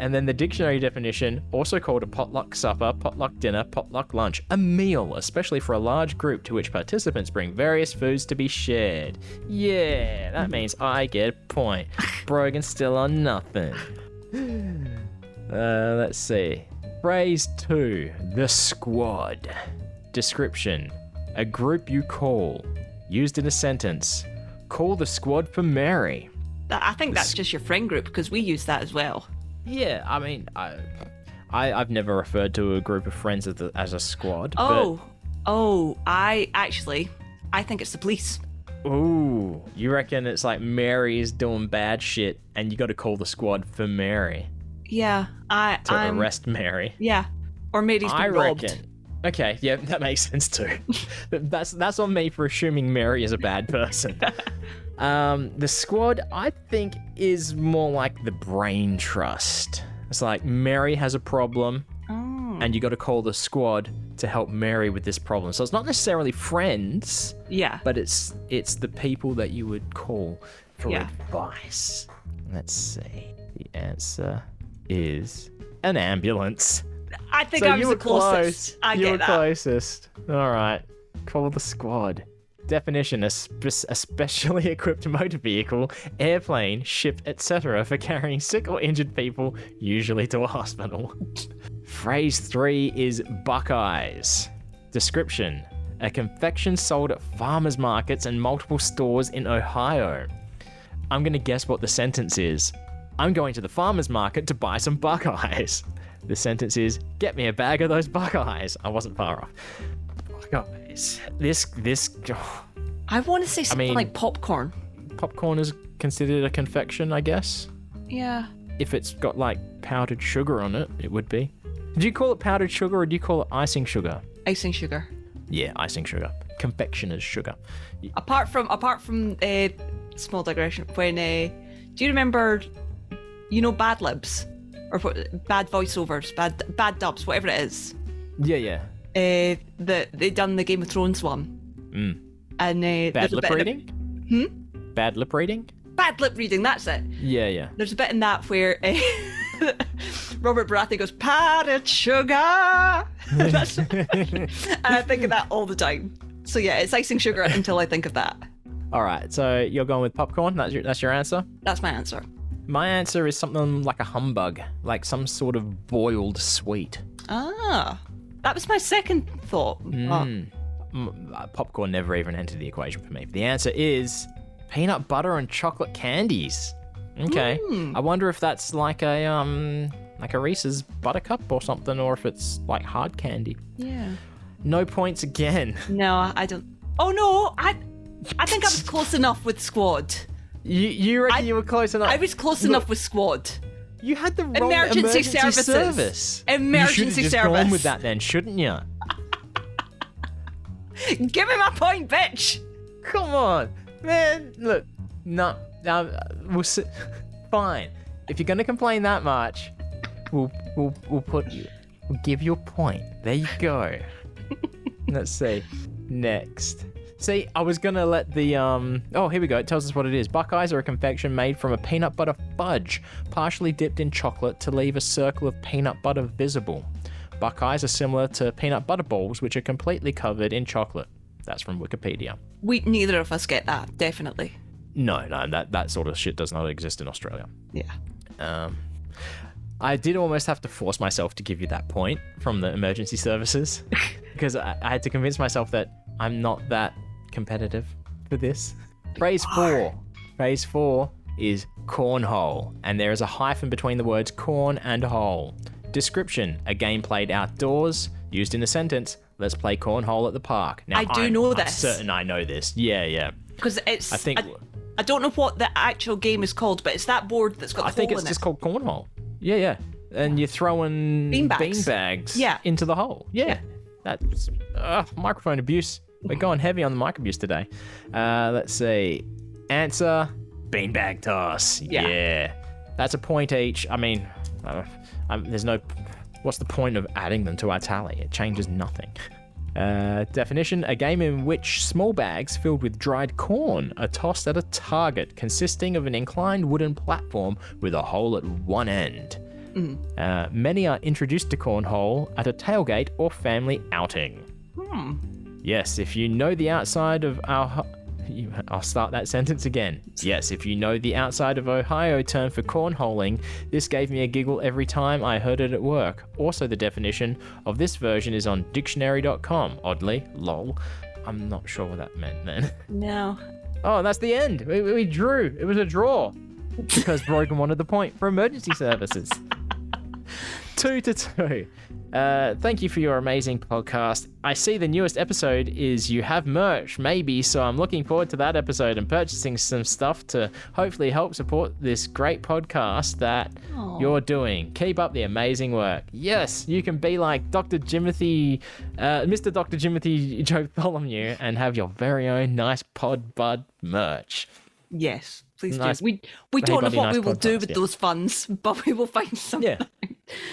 And then the dictionary definition, also called a potluck supper, potluck dinner, potluck lunch, a meal, especially for a large group to which participants bring various foods to be shared. Yeah, that means I get a point. Brogan's still on nothing. Let's see. Phrase 2, the squad. Description, a group you call. Used in a sentence, call the squad for Mary. I think that's just your friend group because we use that as well. Yeah, I mean, I've never referred to a group of friends as a squad. I think it's the police. But, ooh, you reckon it's like Mary's doing bad shit and you got to call the squad for Mary Yeah, to arrest Mary? Yeah, or Mary's been I robbed. reckon. Okay, yeah, that makes sense too. That's on me for assuming Mary is a bad person. The squad, I think, is more like the brain trust. It's like Mary has a problem, and you got to call the squad to help Mary with this problem. So it's not necessarily friends, Yeah. but it's the people that you would call for Yeah. advice. Let's see. The answer is an ambulance. I think So I was you the were closest. close. I You get were that. closest. All right. Call the squad. Definition, a specially equipped motor vehicle, airplane, ship, etc. for carrying sick or injured people, usually to a hospital. Phrase 3 is Buckeyes. Description, a confection sold at farmers markets and multiple stores in Ohio. I'm going to guess what the sentence is. I'm going to the farmers market to buy some Buckeyes. The sentence is, get me a bag of those Buckeyes. I wasn't far off. Buckeyes. This I want to say something mean- like popcorn. popcorn is considered a confection, I guess. Yeah. If it's got like powdered sugar on it, it would be. Do you call it powdered sugar or do you call it icing sugar? Icing sugar. Yeah, icing sugar. Confectioner's sugar. Apart from small digression, when do you remember, Bad Libs or bad voiceovers, bad dubs, whatever it is? Yeah. They done the Game of Thrones one. And Bad there's a lip bit in it- reading? Bad lip reading? Bad lip reading. That's it. Yeah. There's a bit in that where Robert Baratheon goes, powdered sugar. That's, and I think of that all the time. So yeah, it's icing sugar until I think of that. All right, so you're going with popcorn? That's your answer? That's my answer. My answer is something like a humbug, like some sort of boiled sweet. Ah, that was my second thought. Popcorn never even entered the equation for me. The answer is peanut butter and chocolate candies. Okay. I wonder if that's like a like a Reese's Buttercup or something, or if it's like hard candy. Yeah. No points again. No, I don't. Oh no, I think I was close enough with Squad. You reckon you were close enough? I was close enough with Squad. You had the wrong Emergency services. Emergency you should have just service. gone with that then, shouldn't you? Give me my point, bitch. Come on, man. Look, no, we'll sit. Fine. If you're gonna complain that much, we'll give you a point. There you go. Let's see. Next. See, I was gonna let the oh, here we go. It tells us what it is. Buckeyes are a confection made from a peanut butter fudge, partially dipped in chocolate to leave a circle of peanut butter visible. Buckeyes are similar to peanut butter balls, which are completely covered in chocolate. That's from Wikipedia. Neither of us get that, definitely. No, that sort of shit does not exist in Australia. Yeah. I did almost have to force myself to give you that point from the emergency services because I had to convince myself that I'm not that competitive for this. Phrase 4. Phrase 4 is cornhole, and there is a hyphen between the words corn and hole. Description: a game played outdoors, used in a sentence. Let's play cornhole at the park. Now, I know this. I'm certain I know this. Yeah. Because it's. I think. I don't know what the actual game is called, but it's that board that's got the hole in it. I think it's just called cornhole. Yeah. And you're throwing beanbags into the hole. Yeah. That's microphone abuse. We're going heavy on the mic abuse today. Let's see. Answer: beanbag toss. Yeah. That's a point each. I mean, there's no... What's the point of adding them to our tally? It changes nothing. Definition: a game in which small bags filled with dried corn are tossed at a target consisting of an inclined wooden platform with a hole at one end. Many are introduced to cornhole at a tailgate or family outing. Yes, if you know the outside of our... I'll start that sentence again. Yes, if you know the outside of Ohio term for cornholing, this gave me a giggle every time I heard it at work. Also, the definition of this version is on dictionary.com. Oddly, lol. I'm not sure what that meant then. No. Oh, that's the end. We drew. It was a draw. Because Brogan wanted the point for emergency services. 2-2. Thank you for your amazing podcast. I see the newest episode is you have merch, maybe, so I'm looking forward to that episode and purchasing some stuff to hopefully help support this great podcast that you're doing. Keep up the amazing work. Yes, you can be like Dr. Jimothy, Mr. Dr. Jimothy Joe Bartholomew and have your very own Nice Pod Bud merch. Yes, please do. We don't know what we will do with those funds, but we will find something.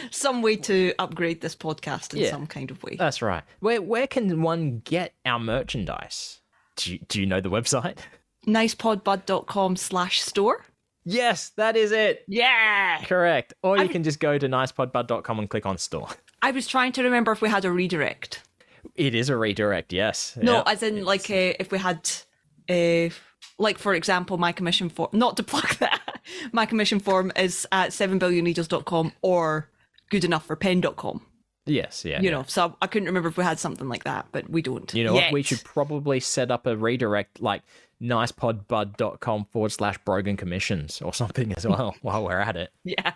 Some way to upgrade this podcast in some kind of way. That's right. Where can one get our merchandise? Do you know the website? nicepodbud.com/store. Yes, that is it. Yeah. Correct. Or you can just go to nicepodbud.com and click on store. I was trying to remember if we had a redirect. It is a redirect, yes. No, as in like if we had... like, for example, my commission form, not to plug that, my commission form is at 7billionneedles.com or goodenoughforpen.com. Yes, yeah. You know, so I couldn't remember if we had something like that, but we don't. You know what? We should probably set up a redirect like nicepodbud.com/Brogan commissions or something as well while we're at it. Yeah.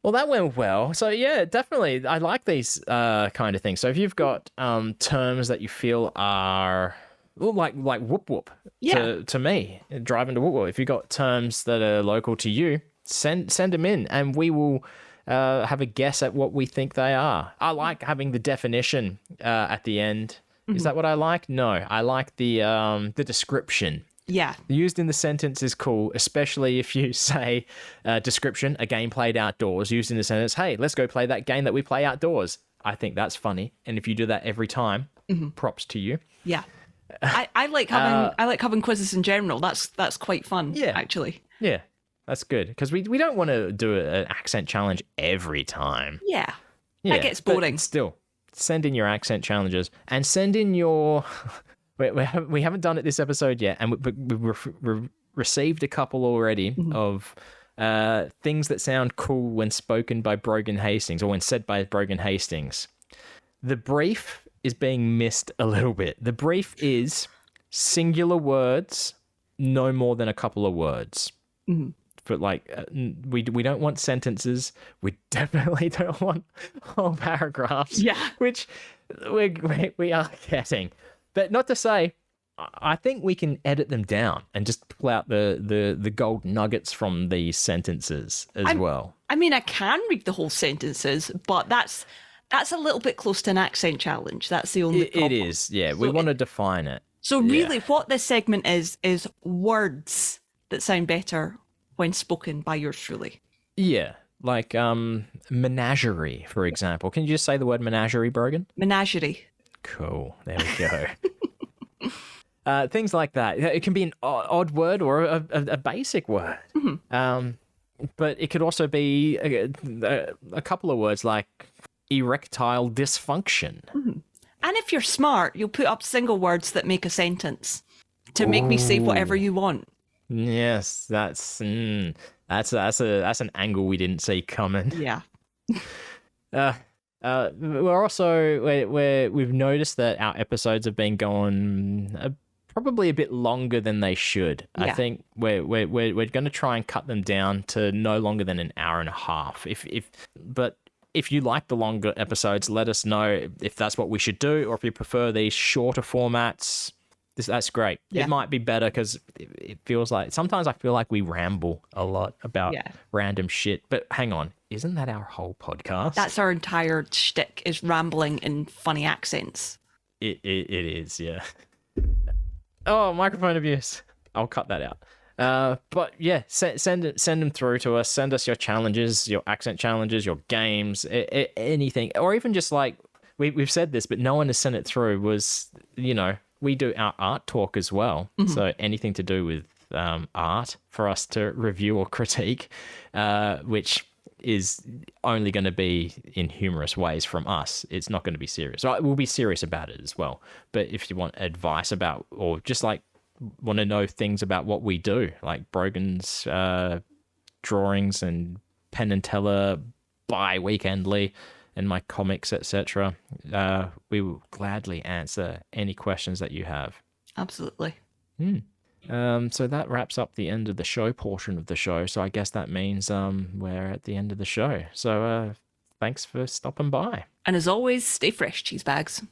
Well, that went well. So, yeah, definitely. I like these kind of things. So if you've got terms that you feel are... Well, like whoop whoop to me, driving to whoop whoop. If you've got terms that are local to you, send them in and we will have a guess at what we think they are. I like having the definition at the end. Is that what I like? No, I like the description. Yeah. Used in the sentence is cool, especially if you say description, a game played outdoors. Used in the sentence, hey, let's go play that game that we play outdoors. I think that's funny. And if you do that every time, props to you. Yeah. I like having quizzes in general. That's quite fun. Yeah, actually. Yeah, that's good because we don't want to do an accent challenge every time. Yeah, that gets boring. But still, send in your accent challenges and send in your. we haven't done it this episode yet, and we've received a couple already of things that sound cool when spoken by Brogan Hastings or when said by Brogan Hastings. The brief is being missed a little bit. The brief is singular words, no more than a couple of words. but like we don't want sentences. We definitely don't want whole paragraphs. Yeah. Which we are getting. But not to say, I think we can edit them down and just pull out the gold nuggets from these sentences as well. I mean, I can read the whole sentences, but that's a little bit close to an accent challenge. That's the only problem. It is, yeah. We want to define it. So really, what this segment is words that sound better when spoken by yours truly. Yeah, like menagerie, for example. Can you just say the word menagerie, Brogan? Menagerie. Cool. There we go. Things like that. It can be an odd word or a basic word. Mm-hmm. But it could also be a couple of words like erectile dysfunction. Mm-hmm. And if you're smart, you'll put up single words that make a sentence to make me say whatever you want. Yes, that's an angle we didn't see coming. Yeah. We're also we've noticed that our episodes have been going probably a bit longer than they should. Yeah. I think we're going to try and cut them down to no longer than an hour and a half. If you like the longer episodes, let us know if that's what we should do, or if you prefer these shorter formats. That's great. Yeah. It might be better because it feels like sometimes I feel like we ramble a lot about random shit. But hang on, isn't that our whole podcast? That's our entire shtick, is rambling in funny accents. It is, yeah. Oh, microphone abuse. I'll cut that out. But yeah, send them through to us. Send us your challenges, your accent challenges, your games, anything, or even just like we've said this, but no one has sent it through. Was we do our art talk as well, so anything to do with art for us to review or critique, which is only going to be in humorous ways from us. It's not going to be serious. We'll be serious about it as well. But if you want advice about, or just like want to know things about what we do, like Brogan's drawings and Penn and Teller bi-weekendly, and my comics, etc., we will gladly answer any questions that you have. Absolutely. So that wraps up the end of the show portion of the show. So I guess that means we're at the end of the show. So thanks for stopping by. And as always, stay fresh, cheese bags.